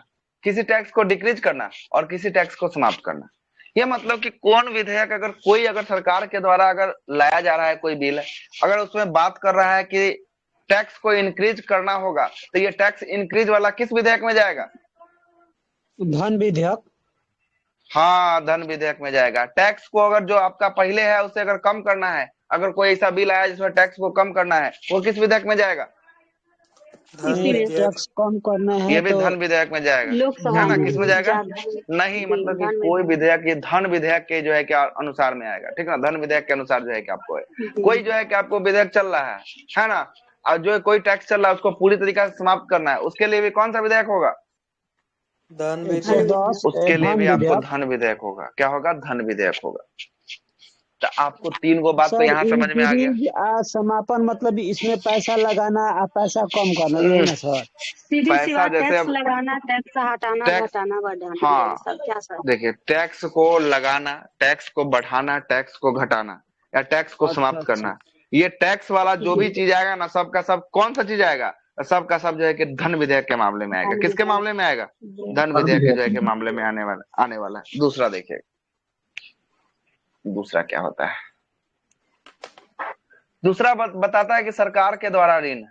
किसी टैक्स को डिक्रीज करना और किसी टैक्स को समाप्त करना। ये मतलब कि कौन विधेयक अगर सरकार के द्वारा अगर लाया जा रहा है, कोई बिल अगर उसमें बात कर रहा है कि टैक्स को इंक्रीज करना होगा, तो ये टैक्स इंक्रीज वाला किस विधेयक में जाएगा,
धन विधेयक।
हाँ धन विधेयक में जाएगा। टैक्स को अगर जो आपका पहले है उसे अगर कम करना है, अगर कोई ऐसा बिल आया जिसमें टैक्स को कम करना है, वो किस विधेयक में जाएगा,
टैक्स कम करना है
ये भी
तो
धन विधेयक में जाएगा,
लोकसभा
है ना।
में
किस में जाएगा, नहीं
जी,
मतलब कि
धन
कोई
विधेयक।
विधेयक ये धन विधेयक के जो है कि अनुसार में आएगा, ठीक है ना। धन विधेयक के अनुसार जो है कि आपको है, कोई जो है कि आपको विधेयक चल रहा है ना, और जो कोई टैक्स चल रहा है उसको पूरी तरीके से समाप्त करना है, उसके लिए भी कौन सा विधेयक होगा,
धन विधेयक।
उसके लिए भी आपको धन विधेयक होगा। क्या होगा, धन विधेयक होगा। तो आपको 3 गो बात तो
सर
यहाँ समझ में आ गया।
इंक्रीज समापन मतलब इसमें पैसा लगाना और पैसा कम करना, यही ना सर?
सीधी सी
पैसा
बात,
जैसे
टैक्स
अब
लगाना, टैक्स हटाना,
टैक्स,
घटाना, बढ़ाना, यही
हाँ
सब क्या सर?
देखिए, टैक्स को लगाना, टैक्स को बढ़ाना, टैक्स को घटाना या टैक्स को
अच्छा
समाप्त
अच्छा।
करना, ये टैक्स वाला जो भी चीज आएगा ना, सबका सब कौन सा चीज आएगा? सबका सब जो है कि धन विधेयक के मामले में आएगा।
धन
किसके
विधेयक।
मामले में आएगा?
जी।
धन विधेयक के जो है कि मामले में आने वाला है। दूसरा देखिए, दूसरा क्या होता है? दूसरा बताता है कि सरकार के द्वारा ऋण,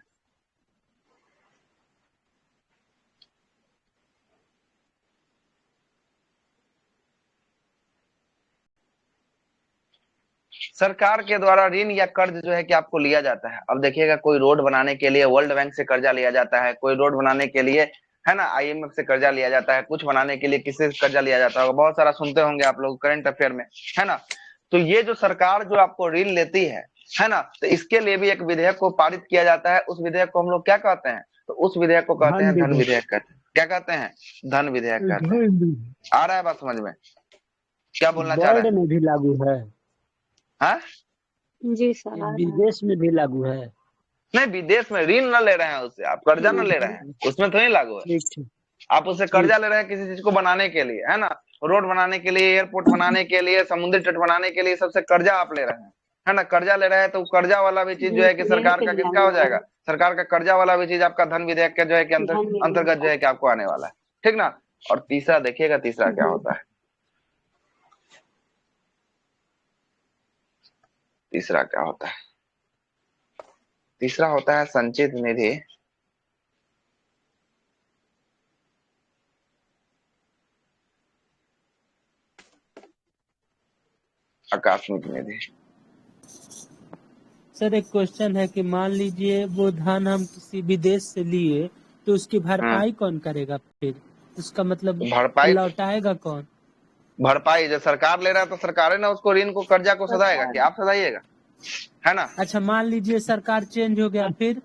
सरकार के द्वारा ऋण या कर्ज जो है कि आपको लिया जाता है। अब देखिएगा, कोई रोड बनाने के लिए वर्ल्ड बैंक से कर्जा लिया जाता है, कोई रोड बनाने के लिए है ना IMF से कर्जा लिया जाता है, कुछ बनाने के लिए किसी से कर्जा लिया जाता है, बहुत सारा सुनते होंगे आप लोग करंट अफेयर में, है ना। तो ये जो सरकार जो आपको ऋण लेती है ना, तो इसके लिए भी एक विधेयक को पारित किया जाता है। उस विधेयक को हम लोग क्या कहते हैं? तो उस विधेयक को कहते हैं धन विधेयक कहते हैं। क्या कहते हैं? धन विधेयक कहते हैं। आ रहा है बात समझ में? क्या बोलना चाह रहे
वर्ल्ड
हैं?
में भी लागू है,
हाँ
जी सर।
विदेश में भी लागू है।
नहीं, विदेश में ऋण न ले रहे हैं उससे, आप कर्जा न ले रहे हैं, उसमें थोड़ी लागू है।
ठीक ठीक।
आप उससे कर्जा ले रहे हैं किसी चीज को बनाने के लिए, है ना, रोड बनाने के लिए, एयरपोर्ट बनाने के लिए, समुद्री तट बनाने के लिए, सबसे कर्जा आप ले रहे हैं, है ना। कर्जा ले रहे हैं तो कर्जा वाला भी चीज जो है कि सरकार का किसका हो जाएगा? सरकार का कर्जा वाला भी चीज आपका धन विधेयक के जो है कि अंतर्गत जो है कि आपको आने वाला है, ठीक ना। और तीसरा देखिएगा, तीसरा क्या होता है? तीसरा क्या होता है? तीसरा होता है संचित निधि, आकस्मिक निधि।
सर एक क्वेश्चन है कि मान लीजिए वो धान हम किसी विदेश से लिए तो उसकी भरपाई कौन करेगा? फिर उसका मतलब
भरपाई,
लौटाएगा कौन?
भरपाई जो सरकार ले रहा है तो सरकार ना उसको ऋण को कर्जा को सदाएगा कि आप सदाइएगा, है ना।
अच्छा मान लीजिए सरकार चेंज हो गया, फिर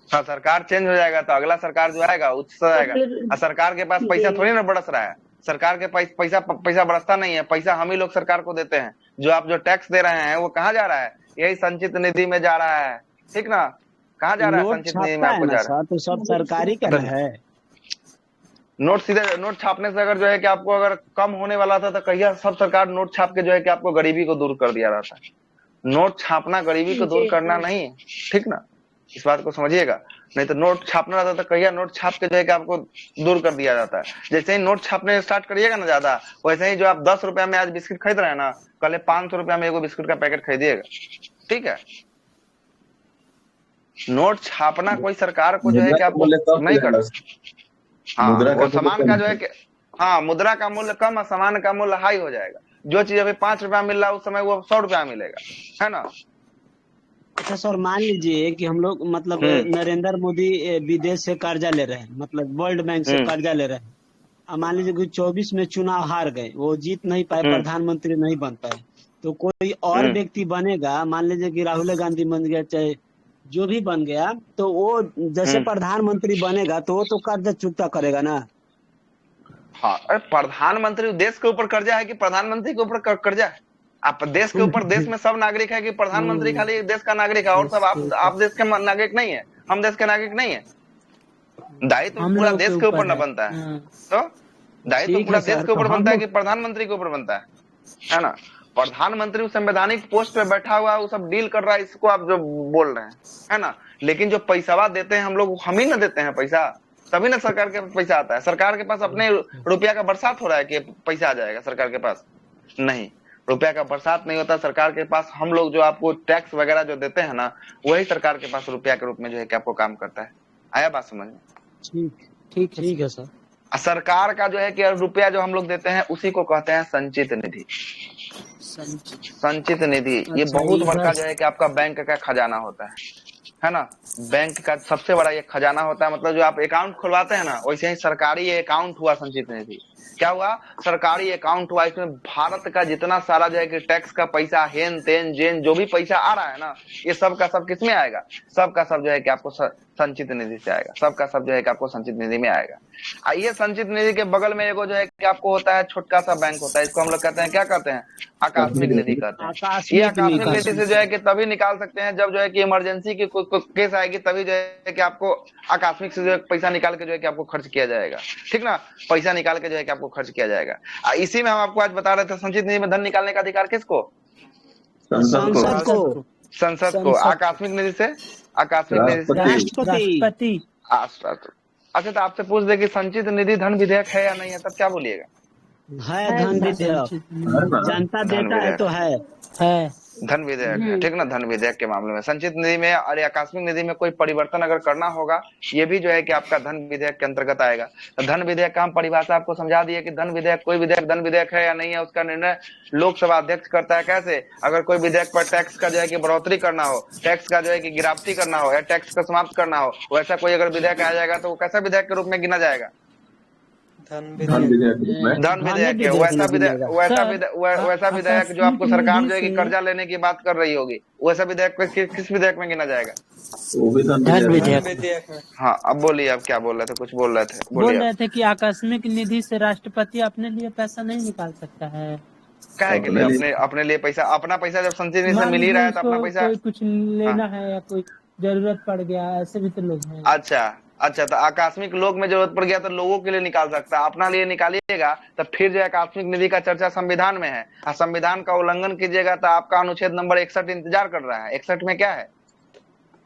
हाँ, सरकार चेंज हो जाएगा तो अगला सरकार जो आएगा उच्च सदाएगा। और सरकार के पास पैसा थोड़ी ना बरस रहा है, सरकार के पैसा बरसता नहीं है, पैसा हम ही लोग सरकार को देते हैं। जो आप जो टैक्स दे रहे हैं वो कहाँ जा रहा है? यही संचित निधि में जा रहा है, ठीक ना। कहाँ जा रहा है? संचित निधि में आपको जा रहा है।
तो सब सरकारी का है।
नोट सीधे नोट छापने से अगर जो है कि आपको अगर कम होने वाला था तो कहिया सब सरकार नोट छाप के जो है कि आपको गरीबी को दूर कर दिया रहता है। नोट छापना गरीबी को दूर करना नहीं है, ठीक ना, इस बात को समझिएगा। नहीं तो नोट छापना रहता तो कहिया नोट छाप के जो है कि आपको दूर कर दिया जाता है। जैसे ही नोट छापने स्टार्ट करिएगा ना ज्यादा, वैसे ही जो आप 10 रुपया में आज बिस्किट खरीद रहे हैं ना, कल 500 रुपया में एगो बिस्कुट का पैकेट खरीदिएगा, ठीक है। नोट छापना कोई सरकार को जो है कि आपको नहीं कर, हाँ वो सामान का जो है कि हाँ मुद्रा का मूल्य कम और सामान का मूल्य हाई हो जाएगा। जो चीज अभी 5 रुपया मिल रहा है उस समय वो 100 रुपया मिलेगा, है ना।
अच्छा सर, मान लीजिए कि हम लोग मतलब नरेंद्र मोदी विदेश से कर्जा ले रहे हैं, मतलब वर्ल्ड बैंक से कर्जा ले रहे हैं। अब मान लीजिए कि 24 में चुनाव हार गए, वो जीत नहीं पाए, प्रधानमंत्री नहीं बन पाए, तो कोई और व्यक्ति बनेगा, मान लीजिए कि राहुल गांधी बन गया, चाहे जो भी बन गया, तो वो जैसे प्रधानमंत्री बनेगा तो वो तो कर्जा चुकता करेगा ना।
हाँ, अरे प्रधानमंत्री देश के ऊपर कर्जा है कि प्रधानमंत्री के ऊपर कर्जा है? आप देश के ऊपर, देश में सब नागरिक है कि प्रधानमंत्री खाली देश का नागरिक है और सब आप देश के नागरिक नहीं है, हम देश के नागरिक नहीं है। दायित्व पूरा देश के ऊपर न बनता है, तो दायित्व पूरा देश के ऊपर बनता है कि प्रधानमंत्री के ऊपर बनता है ना। प्रधानमंत्री संवैधानिक पोस्ट पे बैठा हुआ है, वो सब डील कर रहा है, इसको आप जो बोल रहे हैं, है ना। लेकिन जो पैसा देते हैं हम लोग, हम ही ना देते हैं पैसा, तभी ना सरकार के पैसा आता है। सरकार के पास अपने रुपया का बरसात हो रहा है कि पैसा आ जाएगा सरकार के पास? नहीं, रुपया का बरसात नहीं होता सरकार के पास। हम लोग जो आपको टैक्स वगैरह जो देते हैं ना, वही सरकार के पास रुपया के रूप में जो है कि आपको काम करता है। आया बात समझ में?
ठीक है सर।
सरकार का जो है कि रुपया जो हम लोग देते हैं उसी को कहते हैं संचित निधि। संचित निधि ये बहुत बड़का जो है कि आपका बैंक का खजाना होता है ना। बैंक का सबसे बड़ा ये खजाना होता है। मतलब जो आप अकाउंट खुलवाते हैं ना, वैसे ही सरकारी ये अकाउंट हुआ संचित निधि। क्या हुआ, सरकारी अकाउंट हुआ, इसमें भारत का जितना सारा जो है कि टैक्स का पैसा, हेन तेन जेन जो भी पैसा आ रहा है ना, ये सब का सब किसमें आएगा, सब का सब जो है कि आपको संचित निधि से आएगा, सबका सब जो है कि आपको संचित निधि में आएगा। ये संचित निधि के बगल में एगो जो है कि आपको होता है छोटका सा बैंक होता है, इसको हम लोग कहते हैं, क्या कहते हैं, आकस्मिक निधि कहते हैं। ये आकस्मिक निधि से जो है कि तभी निकाल सकते हैं जब जो है कि इमरजेंसी की कोई केस आएगी, तभी जो है कि आपको आकस्मिक से जो है पैसा निकाल के जो है कि आपको खर्च किया जाएगा, ठीक ना, पैसा निकाल के जो है कि आपको खर्च किया जाएगा। इसी में हम आपको आज बता रहे थे, संचित निधि में धन निकालने का अधिकार किसको, संसद को। आकस्मिक निधि से, आकस्मिक निधि से
राष्ट्रपति।
अच्छा, तो आपसे पूछ दे कि संचित निधि धन विधेयक है या नहीं है, तब क्या बोलिएगा,
है धन विधेयक, जनता देता है तो है
धन विधेयक है, ठीक ना। धन विधेयक के मामले में संचित निधि में और आकस्मिक निधि में कोई परिवर्तन अगर करना होगा, ये भी जो है कि आपका धन विधेयक के अंतर्गत आएगा। तो धन विधेयक का हम परिभाषा आपको समझा दिए कि धन विधेयक, कोई विधेयक धन विधेयक है या नहीं है, उसका निर्णय लोकसभा अध्यक्ष करता है। कैसे, अगर कोई विधेयक पर टैक्स का जो है कि बढ़ोतरी करना हो, टैक्स का जो है कि गिरावटी करना हो, या टैक्स का समाप्त करना हो, वैसा कोई अगर विधेयक आ जाएगा तो वो कैसा विधेयक के रूप में गिना जाएगा,
धन विधेयक
है। वैसा विधेयक जो आपको सरकार जो है कि कर्जा लेने की बात कर रही होगी, वैसा विधेयक किस विधेयक में गिना जाएगा,
वो भी धन विधेयक।
हाँ, अब बोलिए, आप क्या बोल रहे थे, कुछ बोल रहे थे,
बोल रहे थे कि आकस्मिक निधि से राष्ट्रपति अपने लिए पैसा नहीं निकाल सकता है।
काहे के लिए अपने लिए पैसा, अपना पैसा जब संचित निधि से मिल ही रहा है तो अपना पैसा,
कोई कुछ लेना है या कोई जरूरत पड़ गया, ऐसे भी तो लोग हैं।
अच्छा, तो आकस्मिक लोग में जरूरत पड़ गया तो लोगों के लिए निकाल सकता है, अपना लिए निकालिएगा तो फिर जो है आकस्मिक निधि का चर्चा संविधान में है, और संविधान का उल्लंघन कीजिएगा तो आपका अनुच्छेद नंबर 61 इंतजार कर रहा है। 61 में क्या है,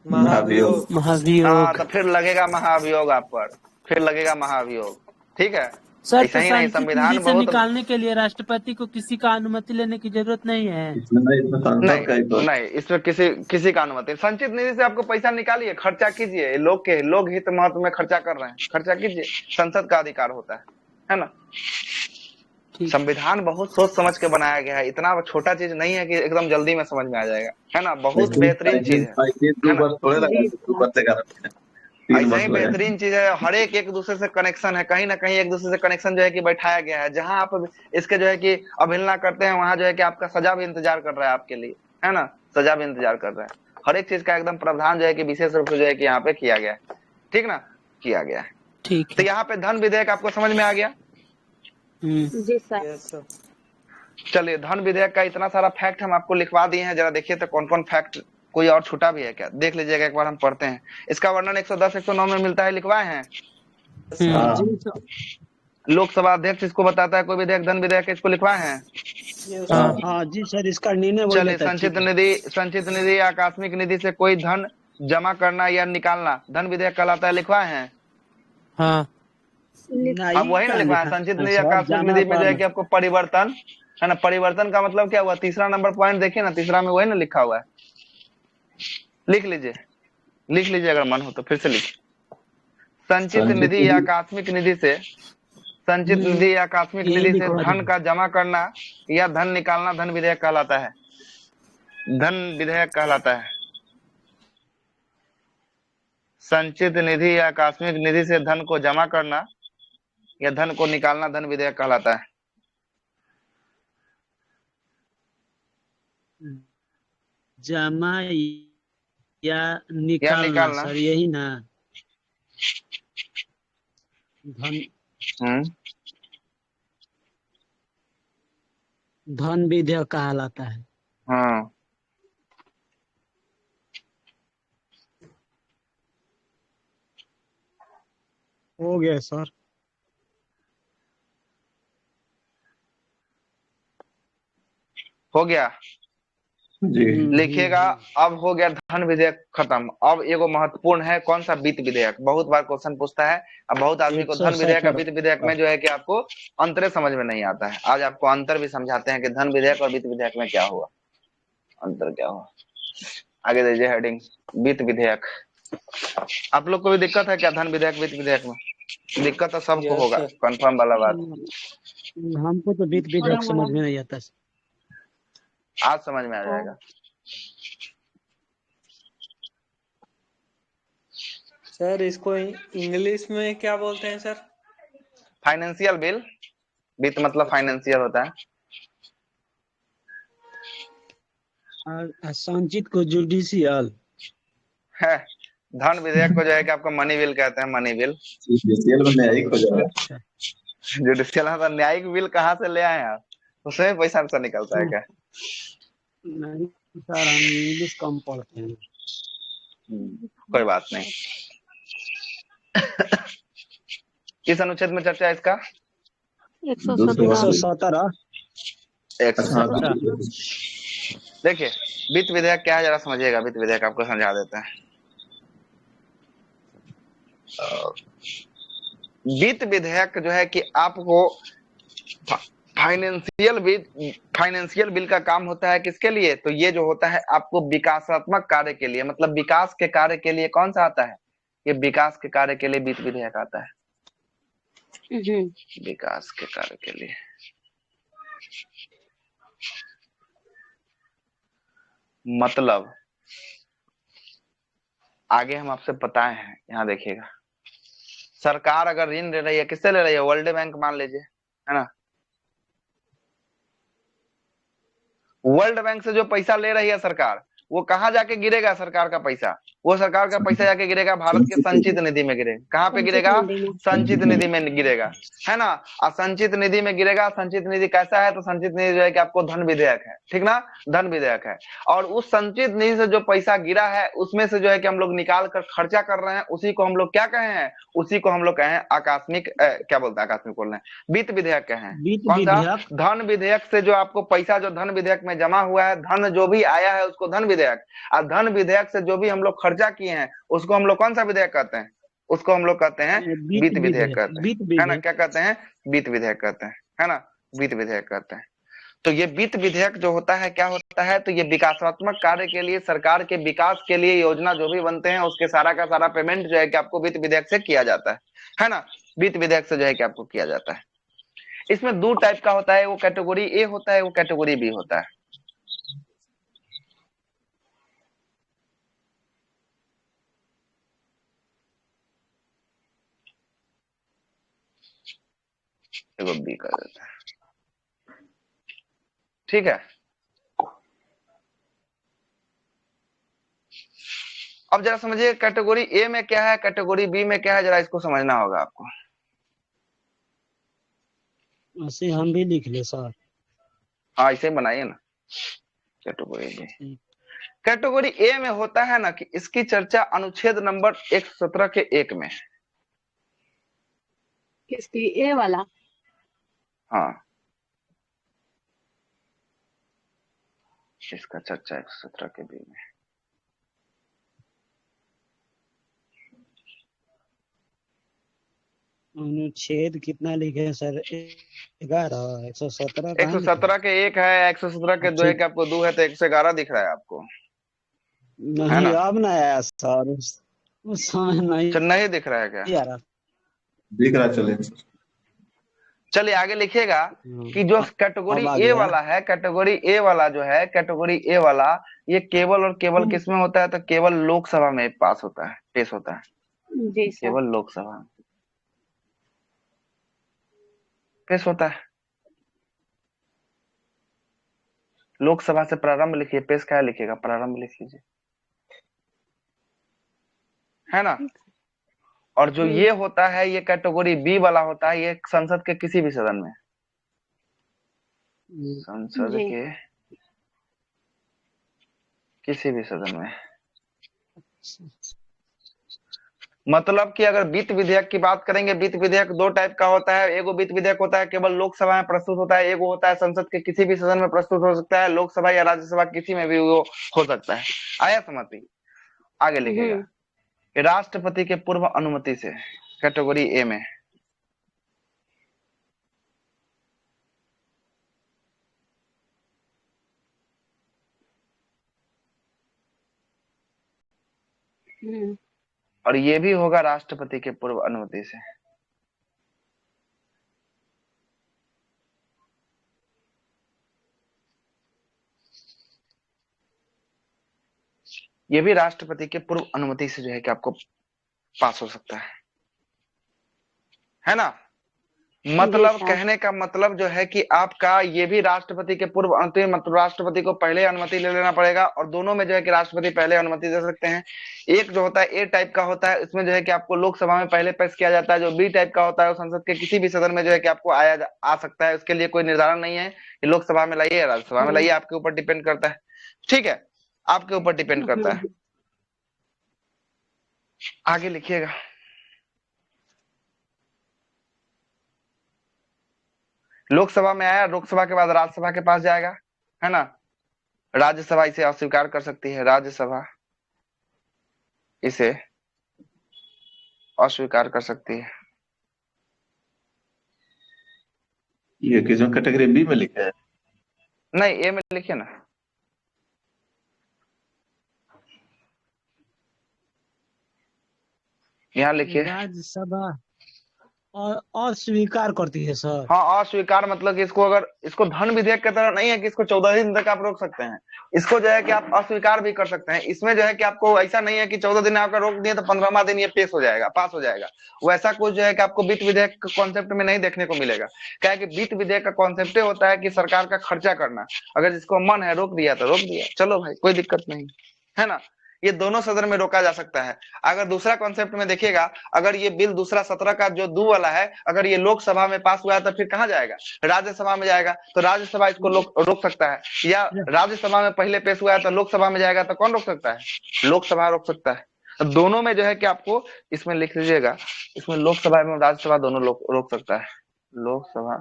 महाभियोग।
हाँ, तो फिर लगेगा महाभियोग आप पर, फिर लगेगा महाभियोग, ठीक है।
सर,
ऐसा ही नहीं, संविधान
से निकालने के लिए राष्ट्रपति को किसी का अनुमति लेने की जरूरत नहीं है।
नहीं, इसमें किसी का अनुमति। संचित निधि से आपको पैसा निकालिए, खर्चा कीजिए, लोग हित महत्व में खर्चा कर रहे हैं, खर्चा कीजिए, संसद का अधिकार होता है ना। संविधान बहुत सोच समझ के बनाया गया है, इतना छोटा चीज नहीं है कि एकदम जल्दी में समझ में आ जाएगा, है ना, बहुत बेहतरीन चीज है, ऐसा ही बेहतरीन चीज है। हर एक दूसरे से कनेक्शन है, कहीं ना कहीं एक दूसरे से कनेक्शन जो है कि बैठाया गया है। जहां आप इसके जो है कि अवहेलना करते हैं, वहां जो है कि आपका सजा भी इंतजार कर रहा है आपके लिए, है ना, सजा भी इंतजार कर रहा है। हर एक चीज का एकदम प्रावधान जो है कि विशेष रूप से जो है कि यहाँ पे किया गया है, ठीक ना, किया गया है,
ठीक।
तो यहाँ पे धन विधेयक आपको समझ में आ गया।
जी सर।
चलिए, धन विधेयक का इतना सारा फैक्ट हम आपको लिखवा दिए हैं, जरा देखिए तो कौन कौन फैक्ट, कोई और छूटा भी है क्या, देख लीजिएगा एक बार, हम पढ़ते हैं। इसका वर्णन 110 109 में मिलता है, लिखवाए हैं। लोकसभा अध्यक्ष इसको बताता है, कोई विधेयक धन विधेयक, इसको लिखवाए हैं।
जी सर, इसका निर्णय।
चलिए, संचित निधि आकस्मिक निधि से कोई धन जमा करना या निकालना धन विधेयक कहलाता है, लिखवाए हैं। अब वही ना लिखवाए, संचित निधि आकस्मिक निधि में जो है कि आपको परिवर्तन, है ना, परिवर्तन का मतलब क्या हुआ, तीसरा नंबर पॉइंट देखिए ना, तीसरा में वही ना लिखा हुआ है, लिख लीजिए अगर मन हो तो फिर से लिखिए। संचित निधि या आकस्मिक निधि से, संचित निधि या आकस्मिक निधि से धन का जमा करना या धन निकालना धन विधेयक कहलाता है, धन विधेयक कहलाता है। संचित निधि या आकस्मिक निधि से धन को जमा करना या धन को निकालना धन विधेयक कहलाता है।
जमा या निकालना सर, यही ना, धन विधेयक कहलाता है।
हाँ,
हो गया सर,
हो गया
जी।
लिखिएगा। अब हो गया धन विधेयक खत्म। अब एगो महत्वपूर्ण है, कौन सा, वित्त विधेयक। बहुत बार क्वेश्चन पूछता है, अब बहुत आदमी को धन विधेयक और वित्त विधेयक में जो है कि आपको अंतर समझ में नहीं आता है। आज आपको अंतर भी समझाते हैं कि धन विधेयक और वित्त विधेयक में क्या हुआ, अंतर क्या हुआ। आगे दीजिए हेडिंग, वित्त विधेयक। आप लोग को भी दिक्कत है क्या धन विधेयक वित्त विधेयक में? दिक्कत तो सबको होगा, कंफर्म वाला बात।
हमको तो वित्त विधेयक समझ में नहीं आता,
आज समझ में आ जाएगा।
सर इसको इंग्लिश में क्या बोलते हैं सर?
Financial bill. वित्त मतलब फाइनेंशियल होता है।
और संचित को जुडिशियल
है धन विधेयक को जो है कि आपको मनी बिल कहते हैं, मनी बिल।
जुडिशियल में न्यायिक हो जाएगा।
अच्छा
जुडिशियल तो न्यायिक बिल कहाँ से ले आए आप, उसमें पैसा सा निकलता है क्या?
नहीं सर, हम इंग्लिश कम पढ़ते हैं।
कोई बात नहीं। किस अनुच्छेद में चर्चा है इसका?
117।
देखिए वित्त विधेयक क्या है जरा समझिएगा। वित्त विधेयक आपको समझा देते हैं। वित्त विधेयक जो है कि आपको फाइनेंशियल बिल का काम होता है किसके लिए? तो ये जो होता है आपको विकासात्मक कार्य के लिए, मतलब विकास के कार्य के लिए कौन सा आता है? ये विकास के कार्य के लिए वित्त विधेयक आता है। विकास के कार्य के लिए। मतलब आगे हम आपसे बताए हैं, यहाँ देखिएगा। सरकार अगर ऋण ले रही है, किससे ले रही है? वर्ल्ड बैंक मान लीजिए, है ना। वर्ल्ड बैंक से जो पैसा ले रही है सरकार, वो कहाँ जाके गिरेगा? सरकार का पैसा, वो सरकार का पैसा जाके गिरेगा भारत के संचित निधि में गिरेगा। कहाँ पे गिरेगा? संचित निधि में गिरेगा, है ना। और संचित निधि में गिरेगा। संचित निधि कैसा है? तो संचित निधि जो है कि आपको धन विधेयक है, ठीक ना, धन विधेयक है। और उस संचित निधि से जो पैसा गिरा है उसमें से जो है कि हम लोग निकाल कर खर्चा कर रहे हैं, उसी को हम लोग क्या कहे हैं? उसी को हम लोग कहे हैं आकस्मिक, क्या बोलते हैं, आकस्मिक बोल रहे हैं, वित्त विधेयक कहे हैं। कौन सा? धन विधेयक से जो आपको पैसा जो धन विधेयक में जमा हुआ है, धन जो भी आया है उसको धन विधेयक, और धन विधेयक से जो भी हम लोग खर्चा किए हैं उसको हम लोग कौन सा विधेयक कहते हैं? उसको हम लोग कहते हैं वित्त विधेयक कहते हैं, है ना। क्या कहते हैं? वित्त विधेयक कहते हैं, है ना, वित्त विधेयक कहते हैं। तो ये वित्त विधेयक जो होता है क्या होता है? तो ये विकासात्मक कार्य के लिए, सरकार के विकास के लिए योजना जो भी बनते हैं उसके सारा का सारा पेमेंट जो है कि आपको वित्त विधेयक से किया जाता है ना। वित्त विधेयक से जो है कि आपको किया जाता है। इसमें दो टाइप का होता है, वो कैटेगरी ए होता है, वो कैटेगरी बी होता है। देखो बी कर देता है, ठीक है। अब जरा समझिए कैटेगरी ए में क्या है, कैटेगरी बी में क्या है, जरा इसको समझना होगा आपको।
ऐसे हम भी लिख ले सर।
हाँ ऐसे बनाइए ना कैटेगरी बी। कैटेगरी ए में होता है ना कि इसकी चर्चा अनुच्छेद नंबर 117 के 1 में।
किसकी? ए वाला?
हाँ इसका चर्चा 117 के बी में।
अनुच्छेद कितना लिखे सर? 11? 117?
117 के 1 है, 117 के 2 है कि आपको 2 है तो 111 दिख रहा है आपको?
नहीं अब ना आया सर, उस समय
नहीं दिख रहा है क्या?
यार
दिख रहा, चले
चलिए आगे लिखिएगा कि जो कैटेगरी ए वाला है, कैटेगरी ए वाला जो है, कैटेगरी ए वाला ये केवल और केवल किस में होता है? तो केवल लोकसभा में पास होता है, पेश होता है।
जी सर।
केवल लोकसभा में पेश होता है। लोकसभा से प्रारंभ लिखिए, पेश क्या लिखिएगा? प्रारंभ लिख लीजिए, है ना। और जो ये होता है ये कैटेगरी बी वाला होता है, ये संसद के किसी भी सदन में, संसद के किसी भी सदन में। मतलब कि अगर वित्त विधेयक की बात करेंगे, वित्त विधेयक दो टाइप का होता है। एगो वित्त विधेयक होता है केवल लोकसभा में प्रस्तुत होता है, एगो होता है संसद के किसी भी सदन में प्रस्तुत हो सकता है, लोकसभा या राज्यसभा किसी में भी वो हो सकता है। आया समझ? आगे लिखेगा राष्ट्रपति के पूर्व अनुमति से, कैटेगरी ए में। और ये भी होगा राष्ट्रपति के पूर्व अनुमति से। ये भी राष्ट्रपति के पूर्व अनुमति से जो है कि आपको पास हो सकता है ना। मतलब
साहब।
कहने का मतलब जो है कि आपका ये भी राष्ट्रपति के पूर्व अनुमति, मतलब राष्ट्रपति को पहले अनुमति ले लेना पड़ेगा, और दोनों में जो है कि राष्ट्रपति पहले अनुमति दे सकते हैं। एक जो होता है ए टाइप का होता है, इसमें जो है कि आपको लोकसभा में पहले पेश किया जाता है। जो बी टाइप का होता है वो संसद के किसी भी सदन में जो है कि आपको आ सकता है। उसके लिए कोई निर्धारण नहीं है कि लोकसभा में लाइए या राज्यसभा में लाइए, आपके ऊपर डिपेंड करता है। ठीक है, आपके ऊपर डिपेंड करता है। आगे लिखिएगा। लोकसभा में आया, लोकसभा के बाद राज्यसभा के पास जाएगा, है ना। राज्यसभा इसे अस्वीकार कर सकती है, राज्यसभा इसे अस्वीकार कर सकती है।
ये किसमें कैटेगरी बी में लिखा है?
नहीं, ए में लिखिए ना। यहाँ लिखिए।
राज्यसभा और स्वीकार करती है सर।
हाँ, अस्वीकार मतलब कि इसको अगर इसको धन विधेयक की तरह नहीं है कि इसको 14 दिन तक आप रोक सकते हैं। इसको जो है कि आप अस्वीकार भी कर सकते हैं। इसमें जो है कि आपको ऐसा नहीं है कि 14 दिन आपका रोक दिए तो 15वां दिन ये पेश हो जाएगा, पास हो जाएगा। वैसा कुछ जो है कि आपको वित्त विधेयक कॉन्सेप्ट में नहीं देखने को मिलेगा। क्या है कि वित्त विधेयक का कॉन्सेप्ट होता है कि सरकार का खर्चा करना। अगर जिसको मन है रोक दिया तो रोक दिया, चलो भाई कोई दिक्कत नहीं है ना। ये दोनों सदन में रोका जा सकता है। अगर दूसरा कॉन्सेप्ट में देखिएगा, अगर ये बिल दूसरा 17 का जो दू वाला है, अगर ये लोकसभा में पास हुआ है तो फिर कहाँ जाएगा? राज्यसभा में जाएगा। तो राज्यसभा इसको रोक सकता है, या राज्यसभा में पहले पेश हुआ है तो लोकसभा में जाएगा तो कौन रोक सकता है? लोकसभा रोक सकता है। तो दोनों में जो है कि आपको इसमें लिख लीजिएगा, इसमें लोकसभा एवं राज्यसभा दोनों रोक सकता है। लोकसभा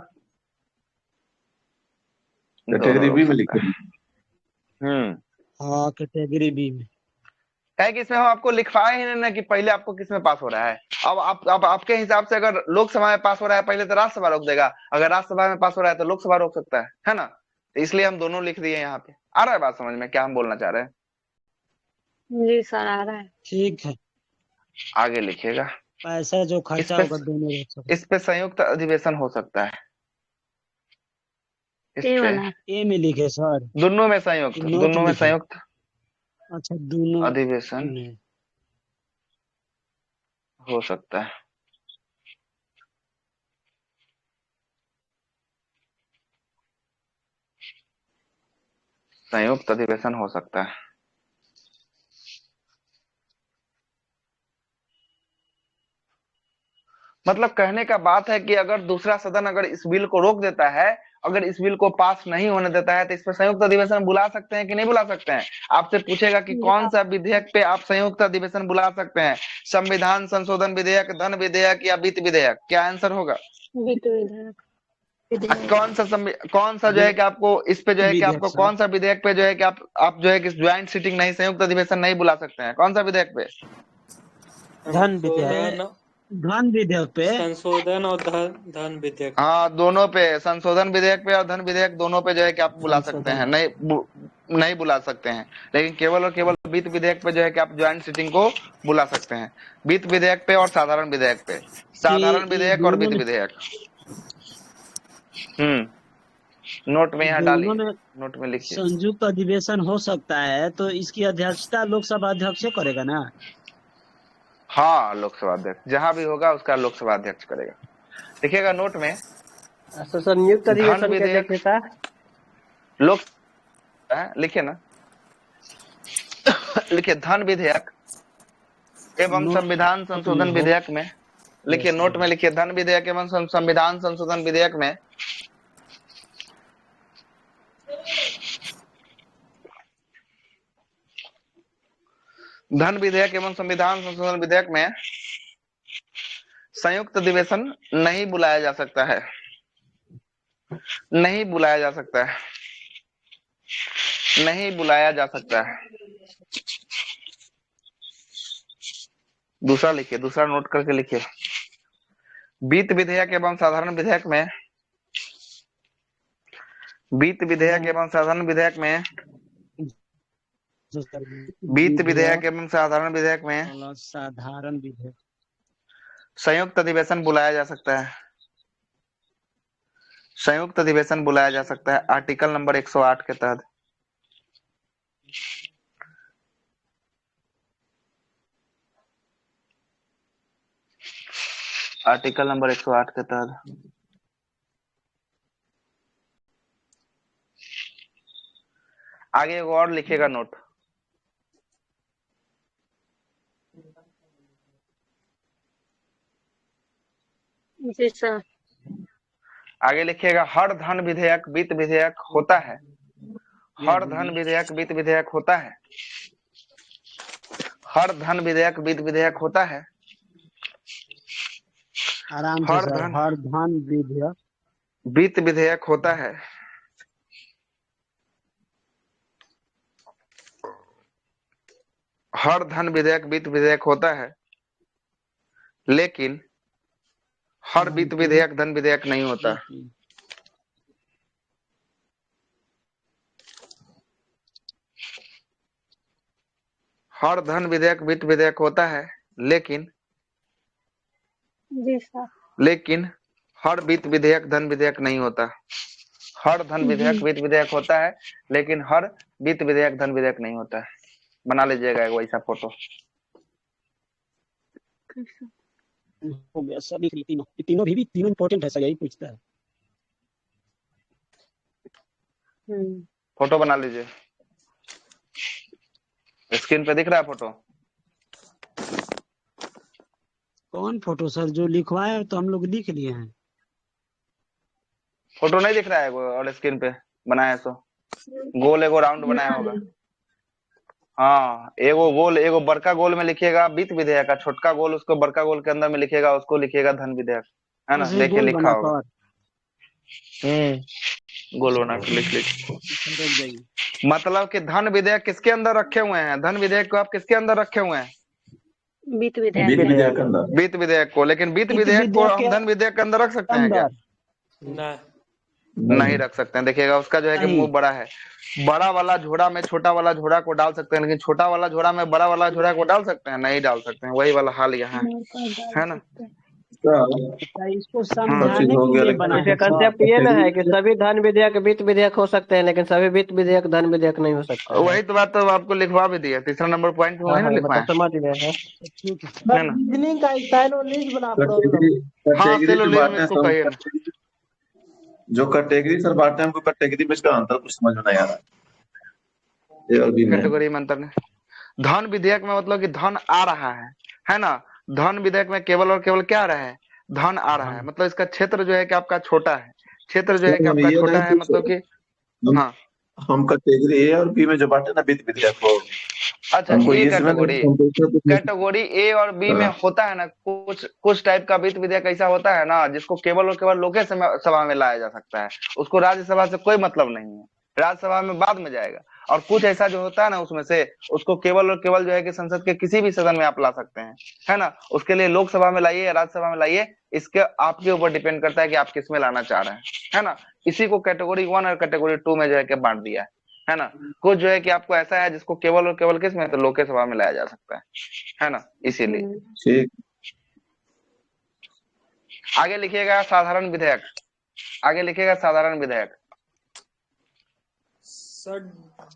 कैटेगरी बी में लिखा है।
हाँ, कैटेगरी बी में
है कि इसमें हम आपको लिखवाए ही नहीं ना कि पहले आपको किस में पास हो रहा है। अब आपके हिसाब से अगर लोकसभा में पास हो रहा है पहले तो राज्यसभा रोक देगा, अगर राज्यसभा में पास हो रहा है तो लोकसभा रोक सकता है ना। तो इसलिए हम दोनों लिख दिए यहाँ पे। आ रहा है बात समझ में क्या हम बोलना चाह रहे हैं?
जी सर, आ रहा है।
ठीक है।
आगे लिखिएगा।
पैसा जो खर्चा होगा दोनों रोक सकते।
इस पे संयुक्त अधिवेशन हो सकता है।
ए वाला
ए में लिखे सर।
दोनों में संयुक्त, दोनों में संयुक्त
अच्छा, दोनों
अधिवेशन हो सकता है। संयुक्त अधिवेशन हो सकता है। मतलब कहने का बात है कि अगर दूसरा सदन अगर इस बिल को रोक देता है, अगर इस बिल को पास नहीं होने देता है, तो इस पर संयुक्त अधिवेशन बुला सकते हैं कि नहीं बुला सकते हैं? आपसे पूछेगा कि कौन सा विधेयक पे आप संयुक्त अधिवेशन बुला सकते हैं? संविधान संशोधन विधेयक, धन विधेयक या वित्त विधेयक? क्या आंसर होगा?
वित्त विधेयक।
कौन सा जो है कि आपको इस पे जो है कि आपको कौन सा विधेयक पे जो है कि आप जो है कि ज्वाइंट सीटिंग नहीं, संयुक्त अधिवेशन नहीं बुला सकते हैं? कौन सा विधेयक पे?
धन विधेयक,
धन विधेयक पे,
संशोधन और धन विधेयक।
हाँ, दोनों पे, संशोधन विधेयक पे और धन विधेयक दोनों पे जो है कि आप बुला सकते हैं। नहीं बुला सकते हैं, लेकिन केवल और केवल वित्त विधेयक पे जो है कि आप ज्वाइंट सीटिंग को बुला सकते हैं। वित्त विधेयक पे और साधारण विधेयक पे, साधारण विधेयक और वित्त विधेयक। नोट में यहाँ डालिए, नोट में लिखिए।
संयुक्त अधिवेशन हो सकता है, तो इसकी अध्यक्षता लोकसभा अध्यक्ष करेगा ना?
हाँ, लोकसभा अध्यक्ष जहां भी होगा उसका लोकसभा अध्यक्ष करेगा। लिखिएगा नोट में।
संयुक्त अधिवेशन की अध्यक्षता
लोक लिखिए ना। लिखिए धन विधेयक एवं संविधान संशोधन विधेयक में, लिखिए नोट में लिखिए धन विधेयक एवं संविधान संशोधन विधेयक में धन विधेयक एवं संविधान संशोधन विधेयक में संयुक्त अधिवेशन नहीं बुलाया जा सकता है। नहीं बुलाया जा सकता है, नहीं बुलाया जा सकता है। दूसरा लिखिए, दूसरा नोट करके लिखिए। वित्त विधेयक एवं साधारण विधेयक में, वित्त विधेयक एवं साधारण विधेयक में, वित्त विधेयक एवं साधारण विधेयक में
साधारण विधेयक
संयुक्त अधिवेशन बुलाया जा सकता है। संयुक्त अधिवेशन बुलाया जा सकता है आर्टिकल नंबर 108 के तहत। आर्टिकल नंबर 108 के तहत आगे एगो और लिखिएगा नोट।
जी सर।
आगे लिखिएगा हर धन विधेयक वित्त विधेयक होता है। हर धन विधेयक वित्त विधेयक होता है। हर धन विधेयक वित्त विधेयक होता है।
आराम से सर, हर धन विधेयक
वित्त विधेयक होता है। हर धन विधेयक वित्त विधेयक होता है, लेकिन हर वित्त विधेयक धन विधेयक नहीं होता। हर धन विधेयक वित्त विधेयक होता है, लेकिन
जी सर।
लेकिन हर वित्त विधेयक धन विधेयक नहीं होता। हर धन विधेयक वित्त विधेयक होता है, लेकिन हर वित्त विधेयक धन विधेयक नहीं होता है। बना लीजिएगा एक वैसा फोटो।
हो गया सर, लिख ली तीनों। तीनों भी तीनों इंपॉर्टेंट है सर, यही पूछता है।
फोटो बना लीजिए। स्क्रीन पे दिख रहा है फोटो?
कौन फोटो सर? जो लिखवाए तो हम लोग लिख लिए हैं।
फोटो नहीं दिख रहा है और स्क्रीन पे बनाया सो गोल एगो राउंड बनाया होगा। हाँ, एगो गोल, एगो बड़का गोल में लिखिएगा वित्त विधेयक का, छोटका गोल उसको बड़का गोल के अंदर में लिखिएगा, उसको लिखिएगा धन विधेयक, है ना? देखिए लिखा होगा। गोल बना के लिख लीजिए। मतलब कि धन विधेयक किसके अंदर रखे हुए हैं? धन विधेयक को आप किसके अंदर रखे हुए हैं?
वित्त विधेयक।
वित्त विधेयक को। लेकिन वित्त विधेयक को हम धन विधेयक के अंदर रख सकते हैं क्या? नहीं रख सकते हैं। देखिएगा उसका जो है कि मुंह बड़ा है। बड़ा वाला झोड़ा में छोटा वाला झोड़ा को डाल सकते हैं, लेकिन छोटा वाला झोड़ा में बड़ा वाला झोड़ा को डाल सकते हैं? नहीं डाल सकते हैं। वही वाला हाल यहाँ है ना?
इसको समझाने के लिए बना है।
कंसेप्ट ये ना है कि सभी धन विधेयक वित्त विधेयक हो सकते हैं, लेकिन सभी वित्त विधेयक धन विधेयक नहीं हो सकते।
वही तो बात तो आपको लिखवा भी दिया, तीसरा नंबर पॉइंट में वही ना लिखवाए।
समझ गए हैं।
है ना?
रीजनिंग का साइनोनिज बना
हाँ, सिलोनिज्म इसको कहिए ना।
जो कैटेगरी सर बांटे हमको, कैटेगरी में इसका अंतर कुछ समझ में नहीं आ रहा है।
कैटेगरी में अंतर नहीं। धन विधेयक में मतलब कि धन आ रहा है ना? धन विधेयक में केवल और केवल क्या आ रहा है? धन आ रहा है। मतलब इसका क्षेत्र जो है कि आपका छोटा है। क्षेत्र जो है कि आपका छोटा है, मतलब कि हाँ,
हम कैटेगरी ए और बी में जो बांटे ना वित्त विधेयक को।
अच्छा, ये कैटेगरी ए और बी में होता है ना, कुछ टाइप का वित्त विधेयक ऐसा होता है ना जिसको केवल और केवल लोक सभा में लाया जा सकता है। उसको राज्यसभा से कोई मतलब नहीं है, राज्यसभा में बाद में जाएगा। और कुछ ऐसा जो होता है ना उसमें से, उसको केवल और केवल जो है कि संसद के किसी भी सदन में आप ला सकते हैं, है ना? उसके लिए लोकसभा में लाइए या राज्यसभा में लाइए, इसके आपके ऊपर डिपेंड करता है कि आप किस में लाना चाह रहे हैं, है ना? इसी को कैटेगरी 1 और कैटेगरी 2 में जो है कि बांट दिया है ना? कुछ जो है कि आपको ऐसा है जिसको केवल और केवल किस में, तो लोकसभा में लाया जा सकता है ना? इसीलिए आगे लिखिएगा साधारण विधेयक। आगे लिखिएगा साधारण विधेयक।
सर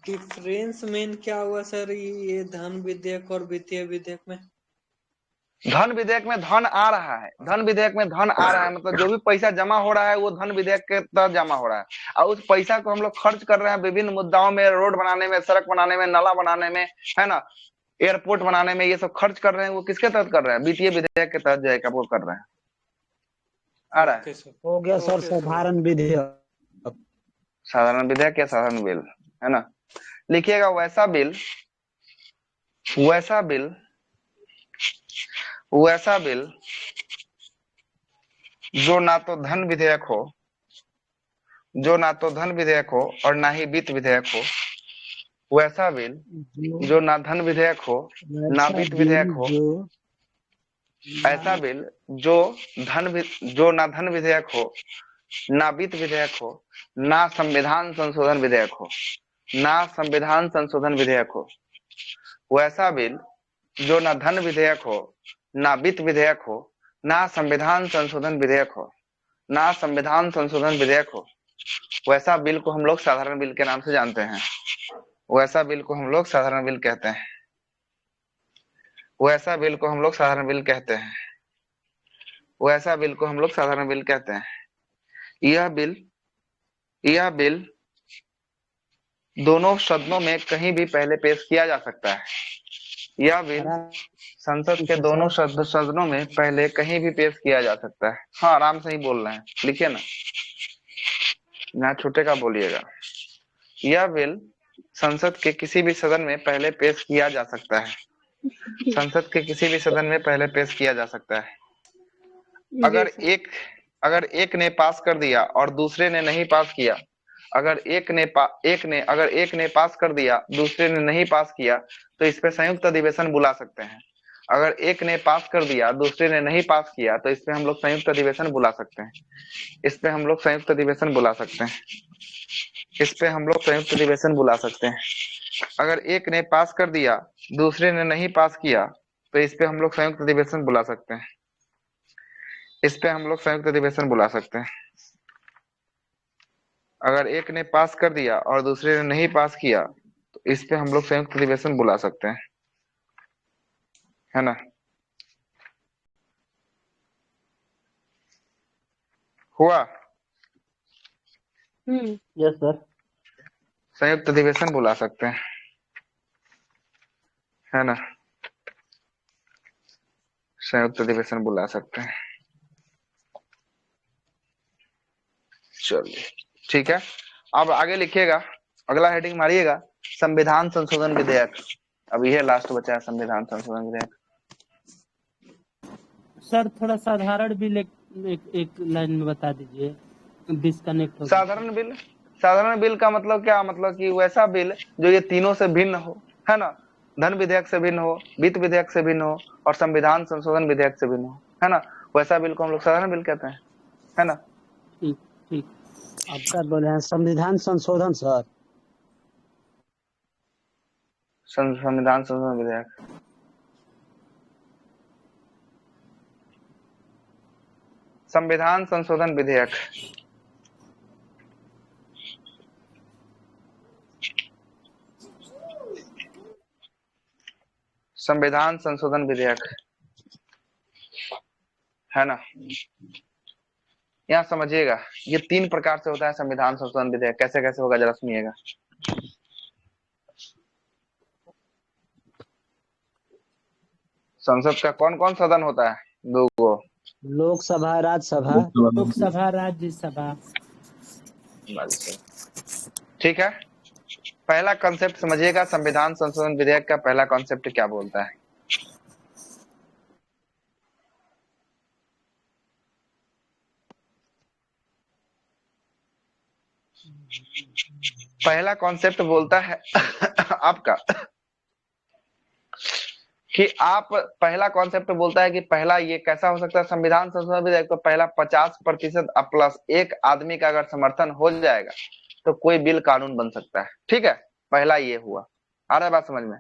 डिफरेंस मेन क्या हुआ सर, ये धन विधेयक और वित्तीय विधेयक में?
धन विधेयक में धन आ रहा है। धन विधेयक में धन आ रहा है, मतलब जो भी पैसा जमा हो रहा है वो धन विधेयक के तहत जमा हो रहा है। और उस पैसा को हम लोग खर्च कर रहे हैं विभिन्न मुद्दाओं में, रोड बनाने में, सड़क बनाने में, नाला बनाने में, है ना, एयरपोर्ट बनाने में। ये सब खर्च कर रहे हैं, वो किसके तहत कर रहे हैं? वित्तीय विधेयक के तहत जो है वो कर रहे हैं। आ रहा है?
हो गया सर साधारण विधेयक।
साधारण विधेयक या साधारण बिल, है ना? लिखिएगा वैसा बिल, वैसा बिल, वैसा बिल जो ना तो धन विधेयक हो, जो ना तो धन विधेयक हो और ना ही वित्त विधेयक हो। वैसा बिल जो ना धन विधेयक हो ना वित्त विधेयक हो। ऐसा बिल जो ना धन विधेयक हो ना वित्त विधेयक हो ना संविधान संशोधन विधेयक हो, ना संविधान संशोधन विधेयक हो। वैसा बिल जो ना धन विधेयक हो ना वित्त विधेयक हो ना संविधान संशोधन विधेयक हो, ना संविधान संशोधन विधेयक हो। वैसा बिल को हम लोग साधारण बिल के नाम से जानते हैं। वैसा बिल को हम लोग साधारण बिल कहते हैं। वैसा बिल को हम लोग साधारण बिल कहते हैं। वैसा बिल को हम लोग साधारण बिल कहते हैं। यह बिल दोनों सदनों में कहीं भी पहले पेश किया जा सकता है। यह बिल संसद के दोनों सदनों में पहले कहीं भी पेश किया जा सकता है। हाँ, आराम से ही बोल रहे हैं, लिखिए ना, ना छूटेगा बोलिएगा। यह बिल संसद के किसी भी सदन में पहले पेश किया जा सकता है। संसद के किसी भी सदन में पहले पेश किया जा सकता है। अगर एक ने पास कर दिया और दूसरे ने नहीं पास किया, अगर एक ने पास कर दिया, दूसरे ने नहीं पास किया, तो इस पे संयुक्त अधिवेशन बुला सकते हैं। अगर एक ने पास कर दिया, दूसरे ने नहीं पास किया, तो इस पे हम लोग संयुक्त अधिवेशन बुला सकते हैं। इस पे हम लोग संयुक्त अधिवेशन बुला सकते हैं। इस पे हम लोग संयुक्त अधिवेशन बुला सकते हैं। अगर एक ने पास कर दिया, दूसरे ने नहीं पास किया, तो इस पे हम लोग संयुक्त अधिवेशन बुला सकते हैं। इस पे हम लोग संयुक्त अधिवेशन बुला सकते हैं। अगर एक ने पास कर दिया और दूसरे ने नहीं पास किया, तो इस पे हम लोग संयुक्त अधिवेशन बुला सकते हैं, है ना। हुआ?
Yes sir.
संयुक्त अधिवेशन बुला सकते हैं, है ना। संयुक्त अधिवेशन बुला सकते हैं। चलिए ठीक है, अब आगे लिखिएगा, अगला हेडिंग मारिएगा, संविधान संशोधन विधेयक। अब यह लास्ट बचा है, संविधान संशोधन विधेयक।
सर थोड़ा साधारण बिल एक लाइन में बता दीजिए, डिस्कनेक्ट हो।
साधारण बिल का मतलब क्या? मतलब कि वैसा बिल जो ये तीनों से भिन्न हो, है ना। धन विधेयक से भिन्न हो, वित्त विधेयक से भिन्न हो, और संविधान संशोधन विधेयक से भिन्न हो, है ना। वैसा बिल को हम लोग साधारण बिल कहते हैं, है ना।
ठीक ठीक।
आप क्या बोले हैं? संविधान संशोधन सर?
संविधान संशोधन विधेयक। संविधान संशोधन विधेयक। संविधान संशोधन विधेयक, है ना। यहाँ समझिएगा, ये 3 प्रकार से होता है संविधान संशोधन विधेयक। कैसे कैसे होगा जरा सुनिएगा। संसद का कौन कौन सदन होता है? 2 गो,
लोकसभा राज्यसभा।
लोकसभा राज्यसभा।
ठीक है। पहला कॉन्सेप्ट समझिएगा, संविधान संशोधन विधेयक का पहला कॉन्सेप्ट क्या बोलता है। पहला कॉन्सेप्ट बोलता है आपका कि पहला कॉन्सेप्ट बोलता है कि पहला ये कैसा हो सकता है, संविधान संशोधन विधेयक तो पहला 50% प्लस एक आदमी का अगर समर्थन हो जाएगा तो कोई बिल कानून बन सकता है। ठीक है, पहला ये हुआ। आ रहा है बात समझ में?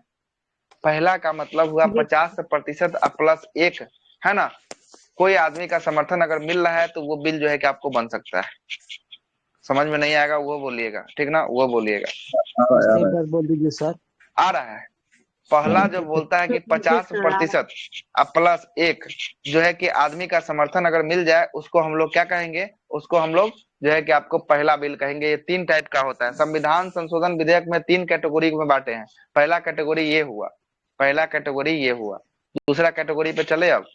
पहला का मतलब हुआ 50% प्लस एक, है ना। कोई आदमी का समर्थन अगर मिल रहा है तो वो बिल जो है कि आपको बन सकता है। समझ में नहीं आएगा वो बोलिएगा, ठीक ना, वो बोलिएगा।
बोल दीजिए सर।
आ रहा है। पहला जो बोलता है कि 50% प्लस एक जो है कि आदमी का समर्थन अगर मिल जाए, उसको हम लोग क्या कहेंगे? उसको हम लोग जो है कि आपको पहला बिल कहेंगे। ये 3 टाइप का होता है। संविधान संशोधन विधेयक में 3 कैटेगरी में बांटे हैं। पहला कैटेगरी ये हुआ, पहला कैटेगरी ये हुआ। दूसरा कैटेगरी पे चले अब।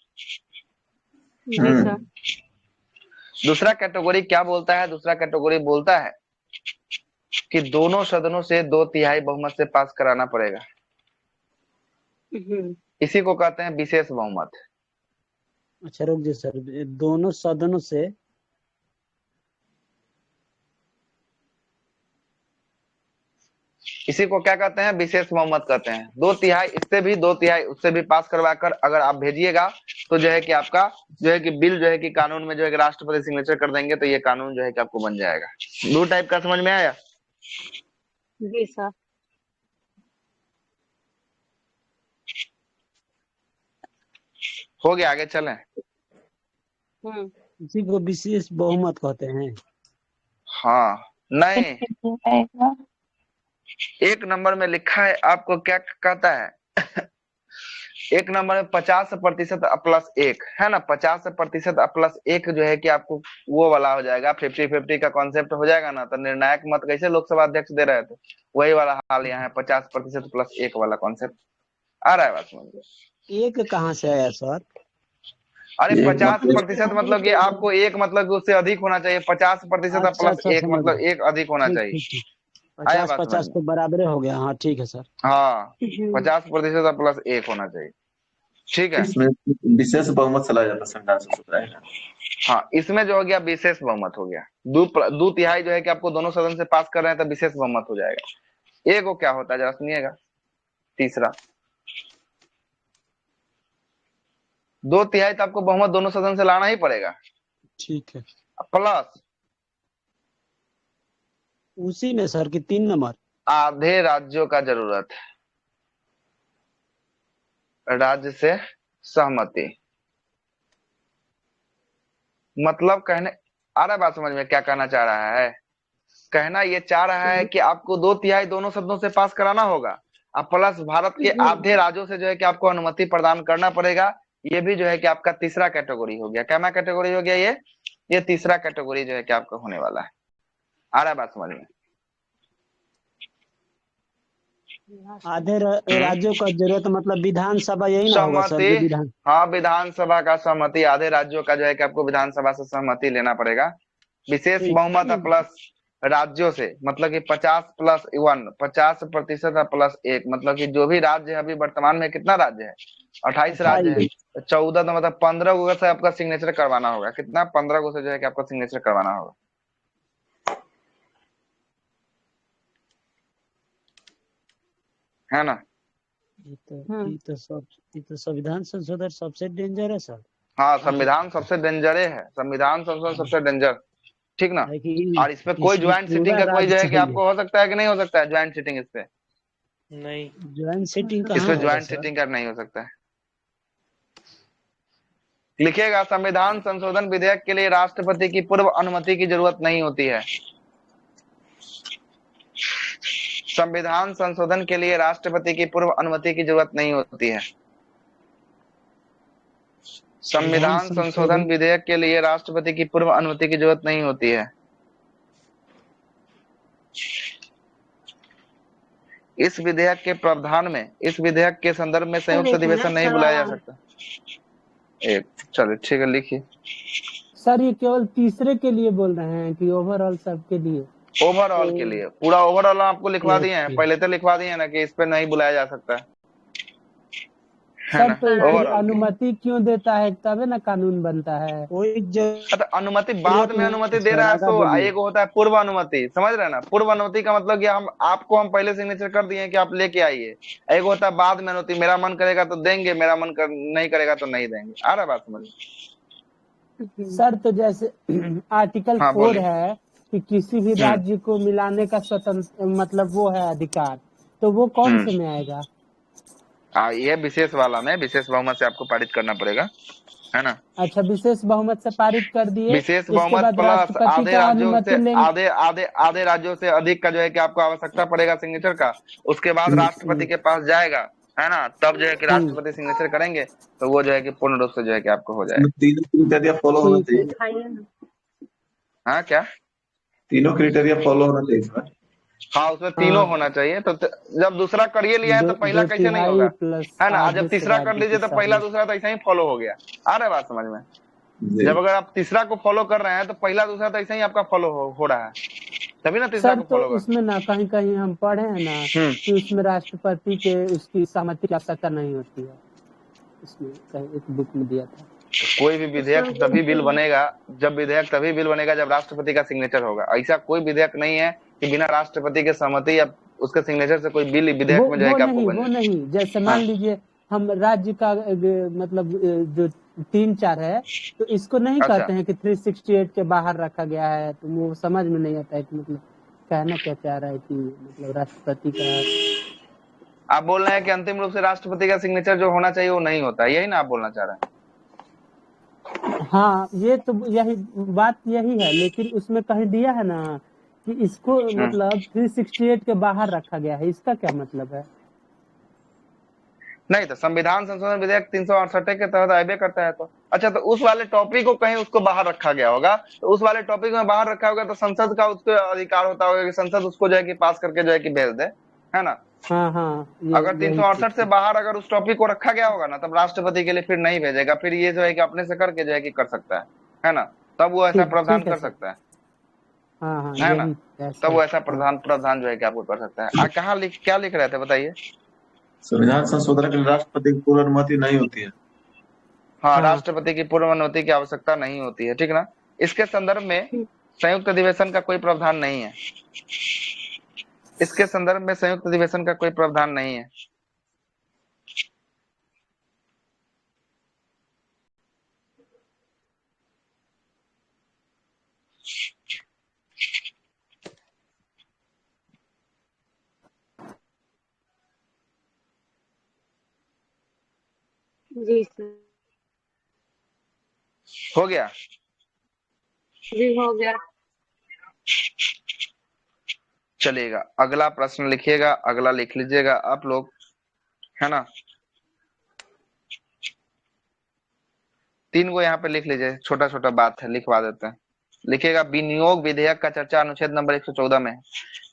दूसरा कैटेगरी क्या बोलता है? दूसरा कैटेगरी बोलता है कि दोनों सदनों से 2/3 बहुमत से पास कराना पड़ेगा। इसी को कहते हैं विशेष बहुमत।
अच्छा रुक सर, दोनों सदनों से
इसी को क्या कहते हैं? विशेष बहुमत कहते हैं। 2/3 इससे भी 2/3 उससे भी पास करवा कर अगर आप भेजिएगा तो जो है कि आपका जो है कि बिल जो है कि कानून में जो है कि राष्ट्रपति सिग्नेचर कर देंगे तो ये कानून जो है कि आपको बन जाएगा। 2 टाइप का समझ में आया?
जी सर।
हो गया, आगे चलें।
इसी को विशेष बहुमत कहते हैं।
हाँ नहीं, 1 नंबर में लिखा है आपको क्या कहता है एक नंबर में 50% प्लस 1 है ना, 50% प्लस 1 जो है कि आपको वो वाला हो जाएगा, 50-50 का कॉन्सेप्ट हो जाएगा ना। तो निर्णायक मत कैसे लोकसभा अध्यक्ष दे रहे थे, वही वाला हाल यहाँ है, 50% प्लस 1 वाला कॉन्सेप्ट आ रहा है बात समझ में।
एक कहाँ से आया सर?
अरे
एक
50% मतलब कि आपको एक मतलब कि उससे अधिक होना चाहिए, 50%
अच्छा
प्लस
अच्छा,
1
समझ
मतलब
गया।
एक अधिक होना
ठीक
चाहिए।
ठीक ठीक,
आया
50
बात समझ
50
में।
तो बराबर हो गया। हाँ ठीक है सर।
हाँ 50% प्लस 1 होना चाहिए, ठीक है।
इसमें विशेष बहुमत चला जाता संविधान संशोधन है।
हाँ इसमें जो हो गया विशेष बहुमत हो गया, दो तिहाई जो है कि आपको दोनों सदन से पास कर रहे हैं तो विशेष बहुमत हो जाएगा। एक वो क्या होता है जरा सुनिएगा, तीसरा 2/3 तो आपको बहुमत दोनों सदन से लाना ही पड़ेगा,
ठीक है।
प्लस
उसी में सर की 3 नंबर
आधे राज्यों का जरूरत है, राज्य से सहमति। मतलब कहने आ रहा है बात समझ में, क्या कहना चाह रहा है, कहना ये चाह रहा है कि आपको 2/3 दोनों सदनों से पास कराना होगा, और प्लस भारत के आधे राज्यों से जो है कि आपको अनुमति प्रदान करना पड़ेगा। ये भी जो है कि आपका तीसरा कैटेगरी हो गया। क्या कैटेगरी हो गया ये तीसरा कैटेगरी जो है कि आपका होने वाला है। आ रहा है बात समझ में।
आधे राज्यों का जरूरत मतलब विधानसभा यही ना होगा सर? जो
सहमति,
विधान,
हाँ विधानसभा का सहमति, आधे राज्यों का जो है कि आपको विधानसभा से सहमति लेना पड़ेगा। विशेष
ठीक।
बहुमत प्लस राज्यों से, मतलब कि 50+1, 50% प्लस 1, मतलब कि जो भी राज्य है, अभी वर्तमान में कितना राज्य है, 28 राज्य है, 14 तो मतलब 15 गो से आपका सिग्नेचर करवाना होगा। कितना, 15 गो से जो है कि आपको सिग्नेचर करवाना होगा, है ना।
ये तो संविधान संशोधन सबसे डेंजर है सर।
हाँ संविधान सबसे डेंजर है, संविधान संशोधन सबसे डेंजर, ठीक ना। और इसमें कोई ज्वाइंट सीटिंग का कोई जो है कि आपको हो सकता है कि नहीं हो सकता है ज्वाइंट सीटिंग, इस पे
नहीं,
ज्वाइंट सीटिंग कहाँ
इसमें
होगा
ज्वाइंट
सर?
सीटिंग का नहीं हो सकता है। लिखिएगा, संविधान संशोधन विधेयक के लिए राष्ट्रपति की पूर्व अनुमति की जरूरत नहीं होती है। संविधान संशोधन के लिए राष्ट्रपति की पूर्व अनुमति की जरूरत नहीं होती है। संविधान संशोधन विधेयक के लिए राष्ट्रपति की पूर्व अनुमति की जरूरत नहीं होती है। इस विधेयक के प्रावधान में, इस विधेयक के संदर्भ में संयुक्त अधिवेशन नहीं बुलाया जा सकता। एक चलो ठीक है, लिखिए।
सर ये केवल तीसरे के लिए बोल रहे हैं कि ओवरऑल सबके लिए?
ओवरऑल के लिए, पूरा ओवरऑल आपको लिखवा दिए हैं, पहले तो लिखवा दिए ना कि इस पे नहीं बुलाया जा सकता है
सर।
ना?
तो अनुमति क्यों देता है, तबे ना कानून बनता है।
अनुमति बाद में अनुमति दे रहा है, तो एक होता है पूर्व अनुमति, समझ रहे हैं ना। पूर्व अनुमति का मतलब कि हम पहले सिग्नेचर कर दिए कि आप लेके आइए। एक होता है बाद में अनुमति, मेरा मन करेगा तो देंगे, मेरा मन नहीं करेगा तो नहीं देंगे। आ रहा बात समझ।
सर तो जैसे आर्टिकल 4 है कि किसी भी राज्य को मिलाने का स्वतंत्र मतलब वो है अधिकार, तो वो कौन से में आएगा?
ये विशेष वाला में विशेष बहुमत से आपको पारित करना पड़ेगा, है ना।
अच्छा, विशेष बहुमत से पारित कर दिए,
विशेष बहुमत प्लस आधे राज्यों से आधे राज्यों से अधिक का जो है कि आपको आवश्यकता पड़ेगा सिग्नेचर का। उसके बाद राष्ट्रपति के पास जाएगा, है ना, तब जो है कि राष्ट्रपति सिग्नेचर करेंगे तो वो जो है कि पूर्ण रूप से जो है कि आपको हो जाएगा।
तीनों क्राइटेरिया फॉलो होना चाहिए।
हाँ क्या,
तीनों क्राइटेरिया फॉलो होना चाहिए सर।
हाँ उसमें तीनों होना चाहिए। तो जब दूसरा करिए लिया है तो पहला कैसे नहीं होगा, है ना। जब तीसरा कर लीजिए तो पहला दूसरा तो ऐसा ही फॉलो हो गया। आ रहा है बात समझ में। जब अगर आप तीसरा को फॉलो कर रहे हैं तो पहला दूसरा तो ऐसा ही आपका फॉलो हो रहा है, तभी ना तीसरा को फॉलो कर।
उसमें ना कहीं कहीं हम पढ़े हैं ना कि उसमें राष्ट्रपति के उसकी सहमति की आवश्यकता नहीं होती है, इसमें कहीं एक बुक में दिया था।
कोई भी विधेयक तभी बिल बनेगा जब राष्ट्रपति का सिग्नेचर होगा। ऐसा कोई विधेयक नहीं है कि बिना राष्ट्रपति के सहमति या उसके सिग्नेचर से कोई बिल विधेयक में जो है कि आपको बन जाए।
नहीं, जैसे मान लीजिए हम राज्य का मतलब जो 3-4 है तो इसको नहीं कहते हैं कि 368 के बाहर रखा गया है, तो वो समझ में नहीं आता है कि मतलब कहना क्या चाह रहा है कि मतलब राष्ट्रपति का।
आप बोल रहे हैं कि अंतिम रूप से राष्ट्रपति का सिग्नेचर जो होना चाहिए वो नहीं होता, यही ना आप बोलना चाह रहे हैं?
हाँ ये तो यही बात यही है, लेकिन उसमें कहीं दिया है ना कि इसको मतलब 368 के बाहर रखा गया है, इसका क्या मतलब है?
नहीं तो संविधान संशोधन विधेयक 368 के तहत आयबे करता है तो अच्छा, तो उस वाले टॉपिक को कहीं उसको बाहर रखा गया होगा, तो उस वाले टॉपिक में बाहर रखा होगा तो संसद का उसको अधिकार होता होगा कि संसद उसको जो है कि पास करके जो है कि भेज दे, है ना।
हाँ हाँ,
अगर 368 से बाहर अगर उस टॉपिक को रखा गया होगा ना, तब राष्ट्रपति के लिए फिर नहीं भेजेगा, फिर ये जो है कि अपने से करके जो है कि कर सकता है ना, तब वो ऐसा प्रावधान कर सकता है,
हाँ हाँ,
है ना, तब वो ऐसा प्रावधान जो है कि आपको कर सकता है। आप कहाँ क्या लिख रहे थे बताइए।
संविधान संशोधन के लिए राष्ट्रपति की पूर्व अनुमति नहीं होती है।
हाँ, राष्ट्रपति की पूर्व अनुमति की आवश्यकता नहीं होती है, ठीक ना। इसके संदर्भ में संयुक्त अधिवेशन का कोई प्रावधान नहीं है, इसके संदर्भ में संयुक्त अधिवेशन का कोई प्रावधान नहीं है।
जी सर।
हो गया
जी हो गया।
चलिएगा, अगला प्रश्न लिखिएगा, अगला लिख लीजिएगा आप लोग, है ना। 3 को यहाँ पे लिख लीजिए, छोटा छोटा बात है, लिखवा देते हैं। लिखिएगा, विनियोग विधेयक का चर्चा अनुच्छेद नंबर 114 में है।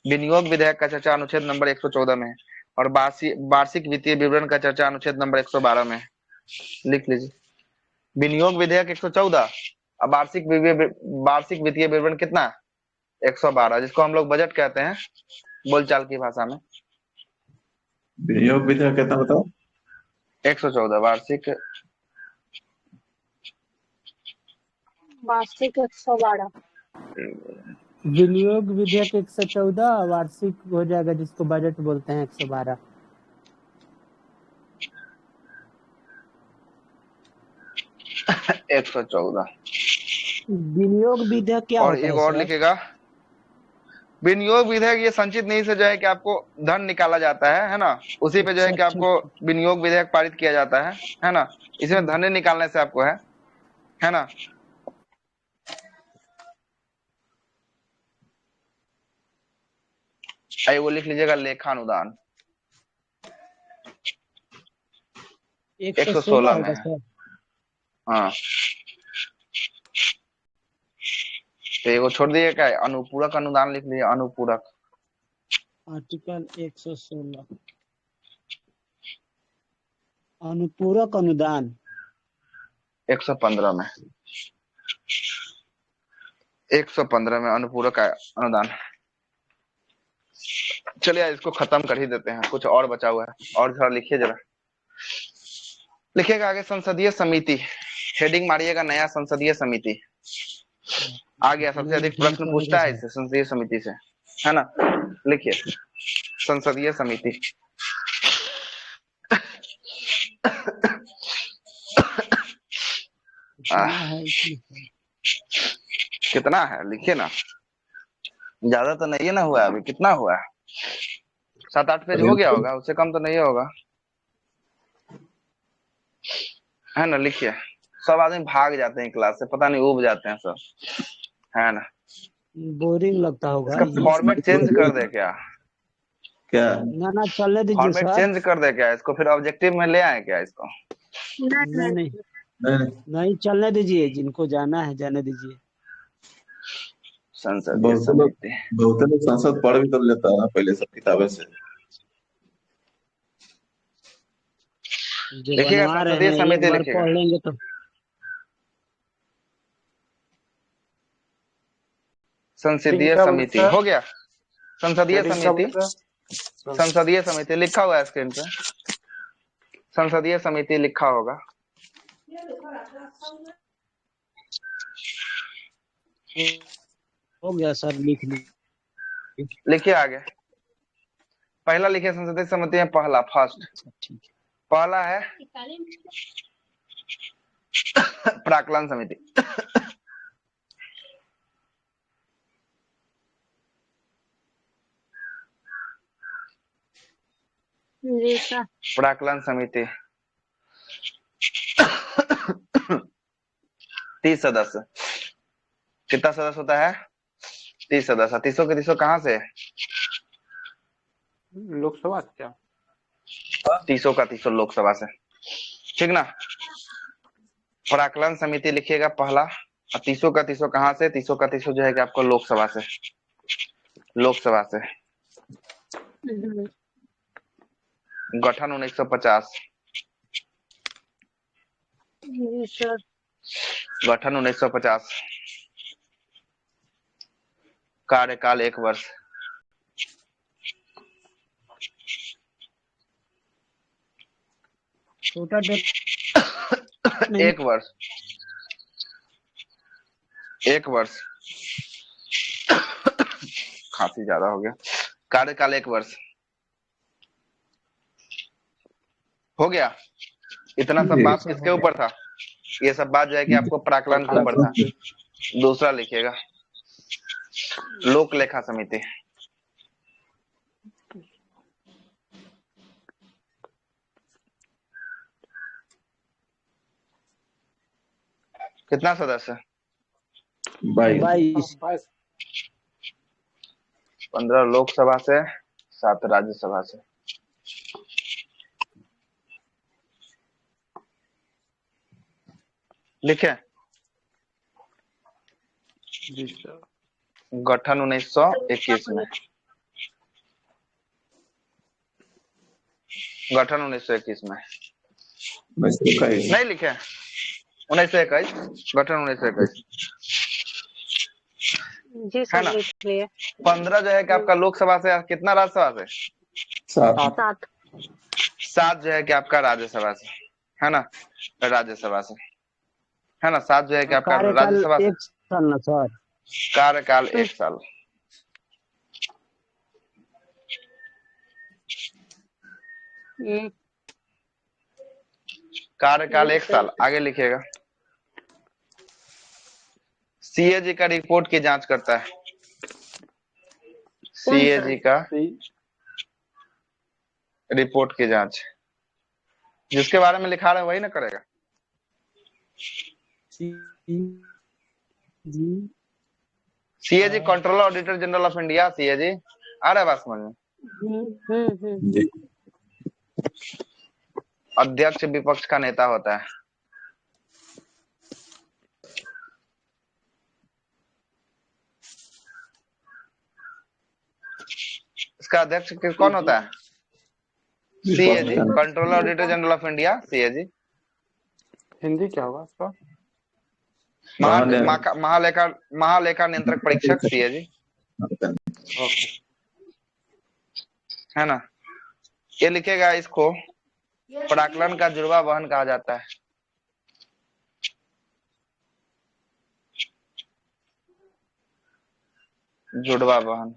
विनियोग विधेयक का चर्चा अनुच्छेद नंबर 114 में है, और वार्षिक वित्तीय विवरण का चर्चा अनुच्छेद नंबर 112 में है। लिख लीजिए, विनियोग विधेयक 114 और वार्षिक वित्तीय विवरण कितना, 112, जिसको हम लोग बजट कहते हैं बोलचाल की भाषा में।
विनियोग विधेयक कितना बताओ,
114 वार्षिक
112।
विनियोग विधेयक 114, वार्षिक हो जाएगा जिसको बजट बोलते हैं 112।
विनियोग विधेयक क्या
और
होता
एक
है
और
सर?
लिखेगा, विनियोग विधेयक ये संचित निधि से जो है कि आपको धन निकाला जाता है ना, उसी पे जो है कि आपको विनियोग विधेयक पारित किया जाता है ना। इसमें धन निकालने से आपको है ना। आइए वो लिख लीजिएगा, लेखानुदान 116 में है। हाँ, तो एगो छोड़ दिए क्या, अनुपूरक अनुदान लिख लीजिए, अनुपूरक।
आर्टिकल 116 अनुपूरक अनुदान
115 में, 115 में अनुपूरक अनुदान। चलिए इसको खत्म कर ही देते हैं, कुछ और बचा हुआ है, और जरा लिखिए जरा। लिखिएगा आगे, संसदीय समिति, हेडिंग मारिएगा नया संसदीय समिति। आ गया, सबसे अधिक प्रश्न पूछता है इससे, संसदीय समिति से, है ना। लिखिए, संसदीय समिति। कितना है लिखिए ना, ज्यादा तो नहीं ना हुआ अभी, कितना हुआ है, 7-8 पेज हो गया होगा, उससे कम तो नहीं होगा, है ना। लिखिए, सब आदमी भाग जाते हैं क्लास से, पता नहीं उब जाते हैं सब, है ना।
बोरिंग लगता होगा।
इसका फॉर्मेट चेंज कर दे क्या,
ना चलने दीजिए
फॉर्मेट चेंज कर दे क्या, इसको फिर ऑब्जेक्टिव में ले आए क्या इसको।
नहीं चलने दीजिए, जिनको जाना है जाने दीजिए।
संसदीय समिति,
बहुत लोग संसद पढ़ भी कर लेता है ना पहले सब किताबें से।
लिखिएगा, संसदीय समिति लिखिएगा,
पढ़ लेंगे तो।
संसदीय समिति हो गया, संसदीय समिति, संसदीय समिति लिखा हुआ है स्क्रीन पे, संसदीय समिति लिखा होगा।
हो गया सर, लिख ली।
लिखिए आगे, पहला लिखिए संसदीय समिति में, पहला फर्स्ट, पहला है प्राक्कलन समिति।
जी सर।
प्राक्कलन समिति 30 सदस्य, कितना सदस्य होता है, 30 सदस्य। 30 के 30 कहाँ से,
लोकसभा क्या
तीसों का तीसों लोकसभा से, ठीक ना। प्राक्कलन समिति लिखिएगा पहला, और तीसों का तीसों कहाँ से, तीसों का तीसों जो है कि आपको लोकसभा से, लोकसभा से। गठन 1950,
जी सर।
गठन 1950, कार्यकाल 1 वर्ष,
टोटल डेट
1 वर्ष, 1 वर्ष, काफी ज्यादा हो गया। कार्यकाल 1 वर्ष हो गया। इतना सब बात किसके ऊपर था? ये सब बात जो है कि आपको प्राक्कलन के ऊपर था। दूसरा लिखिएगा लोक लेखा समिति, कितना सदस्य?
22।
15 लोकसभा से, 7 राज्यसभा से। लिखे गठन 1921 में, गठन 1921 में नहीं लिखे, 1921, गठन 1921
जी
है
सर
ना।
लिख लिए।
15 जो है कि आपका लोकसभा से, कितना राज्यसभा से?
7।
7 जो है कि आपका राज्यसभा से, है ना, राज्यसभा से, है ना। 7 जो है कि आपका
कार्यकाल
राज्यसभा से।
1 साल ना सर?
कार्यकाल 1 साल। कार्यकाल 1 साल। आगे लिखिएगा सीएजी का रिपोर्ट की जांच करता है, सीएजी का रिपोर्ट की जांच, जिसके बारे में लिखा रहा है वही ना करेगा। CAG controller auditor general of India, CAG. आ रहा है बात समझ में? अध्यक्ष विपक्ष का नेता होता है। इसका अध्यक्ष कौन होता है? CAG, controller auditor general of India, CAG.
Hindi क्या होगा इसका?
महालेखा नियंत्रक परीक्षक, सीएजी, है ना। ये लिखेगा, इसको प्राक्कलन का जुड़वा वहन कहा जाता है। जुड़वा वहन।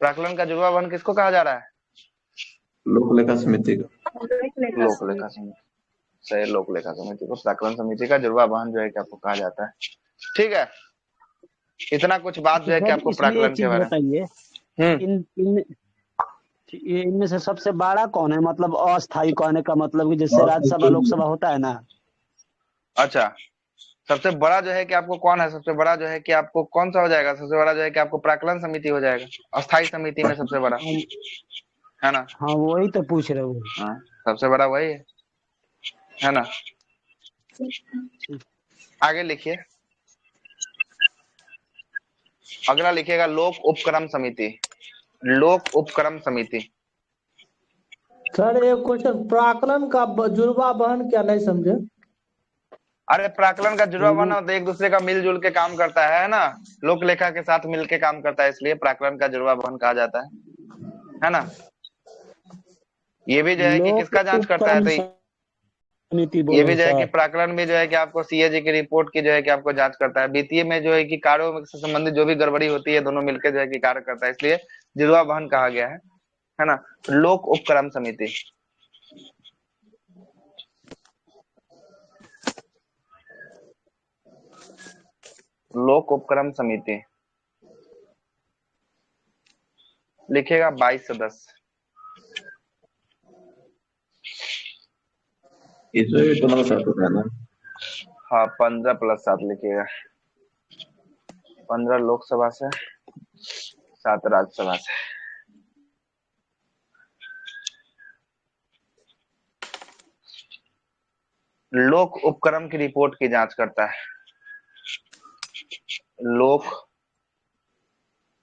प्राक्कलन का जुड़वा वहन किसको कहा जा रहा है?
लोक लेखा समिति को।
लोक लेखा समिति, सही, लोक लेखा समिति को प्राक्कलन समिति का जुड़वा वहन जो है कि आपको कहा जाता है। ठीक है, इतना कुछ बात जो है कि आपको प्राक्कलन के बारे में।
इनमें से सबसे बड़ा कौन है? मतलब अस्थायी कहने का मतलब कि जैसे राज्यसभा लोकसभा होता है ना।
अच्छा, सबसे बड़ा जो है कि आपको कौन है? सबसे बड़ा जो है कि आपको कौन सा हो जाएगा? सबसे बड़ा जो है कि आपको प्राक्कलन समिति हो जाएगा, अस्थायी समिति में सबसे बड़ा, है ना।
हाँ वही तो पूछ रहे हो।
हाँ, सबसे बड़ा वही है ना। आगे लिखिए, अगला लिखिएगा लोक उपक्रम समिति, लोक उपक्रम समिति।
सर एक क्वेश्चन, प्राक्कलन का जुड़वा वहन क्या, नहीं समझे?
अरे प्राक्कलन का जुड़वा वहन तो एक दूसरे का मिलजुल के काम करता है ना, लोक लेखा के साथ मिलके काम करता है, इसलिए प्राक्कलन का जुड़वा वहन कहा जाता है ना। ये भी जो है कि किसका जांच करता है? तो ये भी जो है कि प्राक्कलन भी जो है कि आपको सीएजी की रिपोर्ट की जो है कि आपको जांच करता है। वित्तीय में जो है कि कार्यों से संबंधित जो भी गड़बड़ी होती है, दोनों मिलकर जो है कि कार्य करता है, इसलिए जुड़वा वहन कहा गया है ना। लोक उपक्रम समिति, लोक उपक्रम समिति लिखेगा 22 सदस्य।
इसमें दोनों का साथ होता है ना।
हाँ, 15 + 7 लिखिएगा, 15 लोकसभा से, 7 राज्यसभा से। लोक उपक्रम की रिपोर्ट की जांच करता है। लोक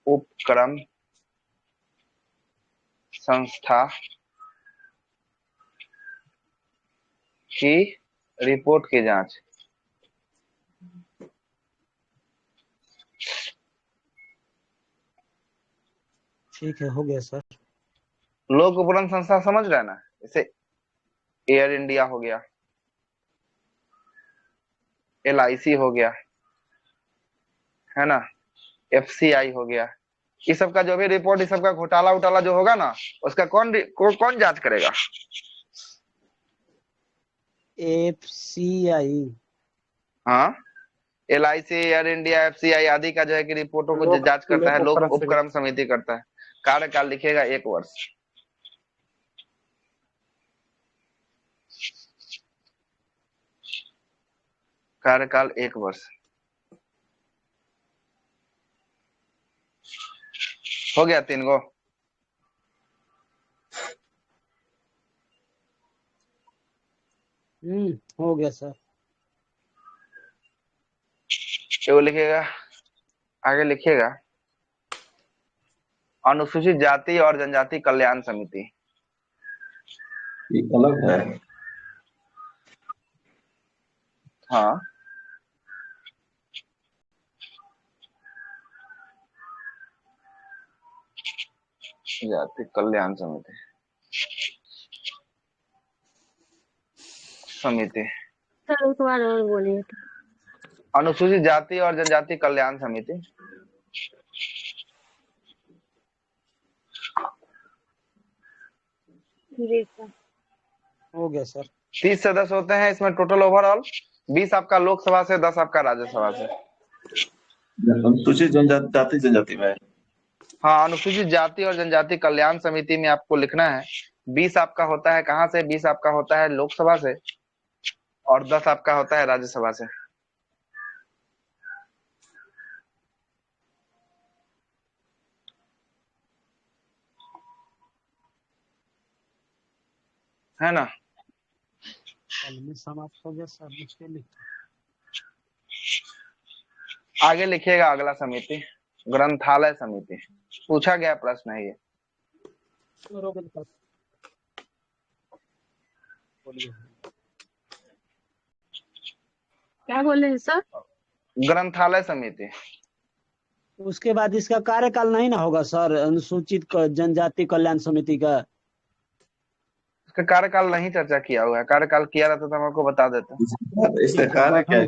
उपक्रम संस्था की रिपोर्ट की जांच।
ठीक है, हो गया सर।
लोक उपक्रम संस्था समझ रहे हैं ना, जैसे एयर इंडिया हो गया, LIC हो गया, है ना, FCI हो गया, इस सब का जो भी रिपोर्ट, इस सब का घोटाला उटाला जो होगा ना, उसका कौन जांच करेगा?
FCI।
हाँ, LIC, एयर इंडिया, FCI आदि का जो है कि रिपोर्टों को
लोक
जांच करता है, लोक
उपक्रम
उपक्रम समिति करता है। कार्यकाल लिखेगा 1 वर्ष। कार्यकाल 1 वर्ष। हो गया 3 गो।
हो गया सर।
वो लिखेगा, आगे लिखिएगा अनुसूचित जाति और जनजाति कल्याण समिति।
ये अलग है।
हाँ, जाति कल्याण समिति
सर एक बार और बोलिए।
अनुसूचित जाति और जनजाति कल्याण समिति।
जी सर।
हो गया सर।
30 सदस्य होते हैं इसमें टोटल ओवरऑल। 20 आपका लोकसभा से, 10 आपका राज्यसभा से।
अनुसूचित जनजाति जनजाति में।
हाँ, अनुसूचित जाति और जनजाति कल्याण समिति में आपको लिखना है 20 आपका होता है कहाँ से? 20 आपका होता है लोकसभा से और 10 आपका होता है राज्यसभा से। है ना?
कल में समाप्त हो गया सर, लिखते लिखते।
आगे लिखिएगा अगला समिति ग्रंथालय समिति। पूछा गया प्रश्न है ये।
क्या बोले हैं सर?
ग्रंथालय समिति।
उसके बाद इसका कार्यकाल नहीं ना होगा सर, अनुसूचित जनजाति कल्याण समिति का?
इसका कार्यकाल नहीं चर्चा किया हुआ है। कार्यकाल किया रहता तो हम आपको बता देते।
इसका कार्य क्या है?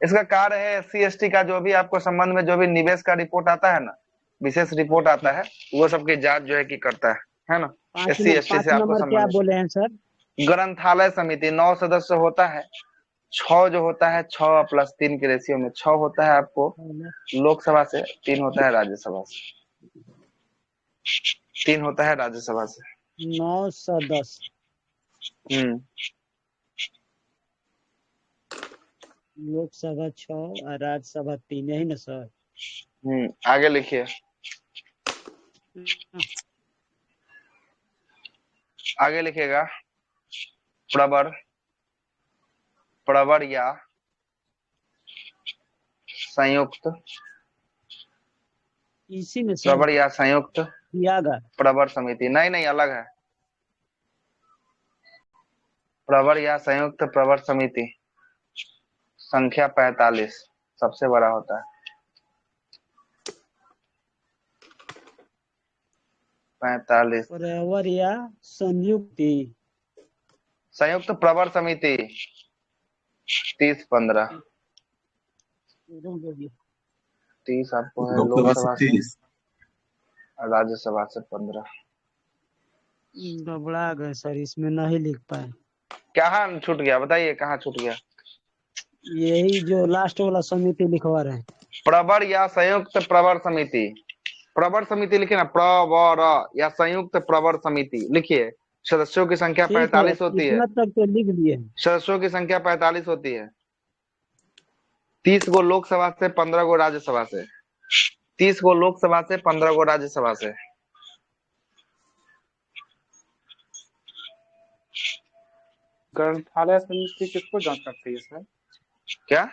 इसका कार्य है SC ST का जो भी आपको संबंध में जो भी निवेश का रिपोर्ट आता है ना, विशेष रिपोर्ट आता है, वो सबकी जांच जो है कि करता है ना। SC ST से आपको
क्या
संबंध।
बोले हैं सर?
ग्रंथालय समिति 9 सदस्य होता है। 6 जो होता है 6 + 3 के रेशियो में 6 होता है आपको लोकसभा से, 3 होता है राज्यसभा से। 3 होता है राज्यसभा से।
9 सदस्य। लोकसभा 6 और राज्यसभा 3, यही ना सर?
आगे लिखिए। आगे लिखिएगा प्रवर या संयुक्त।
इसी में
प्रवर या संयुक्त प्रवर समिति। नहीं, अलग है। प्रवर या संयुक्त प्रवर समिति संख्या 45 सबसे बड़ा होता है। 45
प्रवर या
संयुक्त प्रवर समिति 30-15। 30 आपको है लोकसभा से, राज्यसभा से 15।
घबरा गए सर, इसमें नहीं लिख पाए।
कहाँ छूट गया बताइए, कहाँ छूट गया?
यही जो लास्ट वाला समिति लिखवा रहे हैं।
प्रवर या संयुक्त प्रवर समिति। प्रवर समिति लिखिए ना, प्रवर या संयुक्त प्रवर समिति लिखिए। सदस्यों की संख्या 45 होती है।
इतना तक तो लिख दिए।
सदस्यों की संख्या 45 होती है। 30 गो लोकसभा से, 15 गो राज्यसभा से। 30 गो लोकसभा से, 15 गो राज्यसभा से।
ग्रंथालय समिति किसको जांच करती है सर?
क्या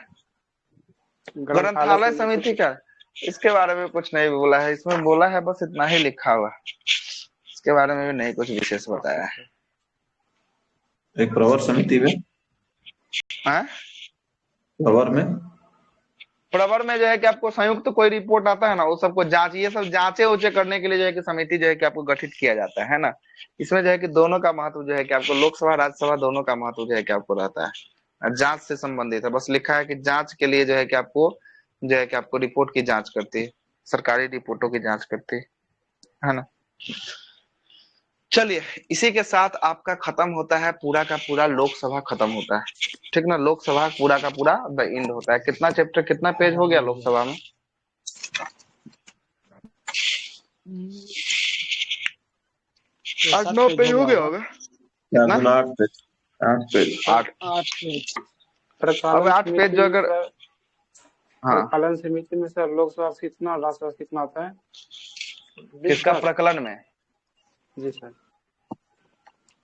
ग्रंथालय समिति का, इसके बारे में कुछ नहीं बोला है, इसमें बोला है बस इतना ही लिखा हुआ, इसके बारे में भी नहीं कुछ विशेष बताया है।
एक प्रवर समिति में,
हाँ
प्रवर में
जो है कि आपको संयुक्त कोई रिपोर्ट आता है ना, वो सबको जांच, ये सब जांचे उचे करने के लिए जो है कि समिति जो है कि आपको गठित किया जाता है ना। इसमें जो है कि दोनों का महत्व जो है कि आपको लोकसभा राज्यसभा दोनों का महत्व जो है कि आपको रहता है, जांच से संबंधित है। बस लिखा है कि जांच के लिए जो है कि आपको जो है कि आपको रिपोर्ट की जांच करती है, सरकारी रिपोर्टों की जांच करती है ना। चलिए, इसी के साथ आपका खत्म होता है पूरा का पूरा लोकसभा खत्म होता है, ठीक ना। लोकसभा पूरा का पूरा द एंड होता है। कितना चैप्टर कितना पेज हो गया लोकसभा में? 8-9 पेज हो गया होगा।
8 पेज।
अब 8 पेज जो अगर
प्रकलन समिति में सर लोकसभा से कितना राज्यसभा से कितना आता है?
किसका प्रकलन में?
जी सर।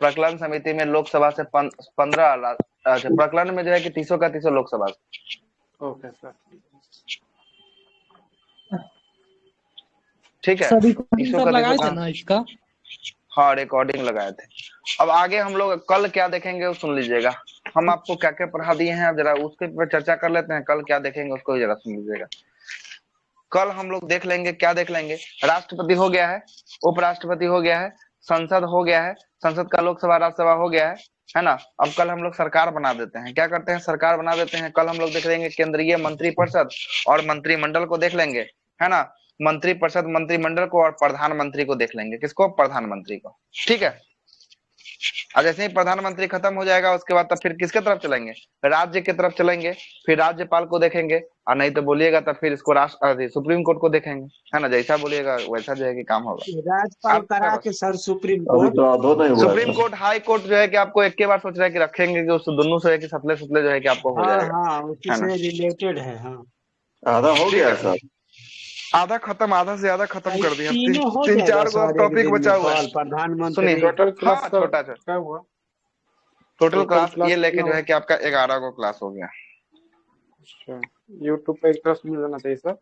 प्रकलन समिति में लोकसभा से 15, अच्छा प्रकलन में जो है कि 300 का 300 लोकसभा से।
ओके सर,
ठीक है। लगाए थे ना इसका? हाँ, रिकॉर्डिंग लगाए थे। अब आगे हम लोग कल क्या देखेंगे वो सुन लीजिएगा। हम आपको क्या क्या पढ़ा दिए हैं, अब जरा उसके ऊपर चर्चा कर लेते हैं। कल क्या देखेंगे उसको जरा सुन लीजिएगा। कल हम लोग देख लेंगे, क्या देख लेंगे? राष्ट्रपति हो गया है, उपराष्ट्रपति हो गया है, संसद हो गया है, संसद का लोकसभा राज्यसभा हो गया है ना। अब कल हम लोग सरकार बना देते हैं। क्या करते हैं? सरकार बना देते हैं। कल हम लोग देख लेंगे केंद्रीय मंत्रिपरिषद और मंत्रिमंडल को देख लेंगे, है ना। मंत्रिपरिषद मंत्रिमंडल को और प्रधानमंत्री को देख लेंगे। किसको? प्रधानमंत्री को, ठीक है। अब जैसे ही प्रधानमंत्री खत्म हो जाएगा उसके बाद तब फिर किसके तरफ चलेंगे? राज्य की तरफ चलेंगे। फिर राज्यपाल को देखेंगे, और नहीं तो बोलिएगा तब फिर इसको सुप्रीम कोर्ट को देखेंगे, है ना। जैसा बोलिएगा वैसा जो है कि काम होगा।
राज्यपाल करा के sir supreme
court high court जो है कि आपको एक के बार सोच रहा है कि रखेंगे, जो दोनों से है कि सतले जो है कि आपको हो जाएगा,
उसी से रिलेटेड है। हाँ,
आधा हो गया सर,
आधा खत्म, आधा से ज्यादा खत्म कर दिया। 3-4 को टॉपिक बचा हुआ है।
प्रधानमंत्री
टोटल क्लास छोटा क्या हुआ? टोटल क्लास ये लेके जो है कि आपका 11 को क्लास हो गया।
अच्छा, यूट्यूब पे एक क्लास मिल जाना चाहिए सर।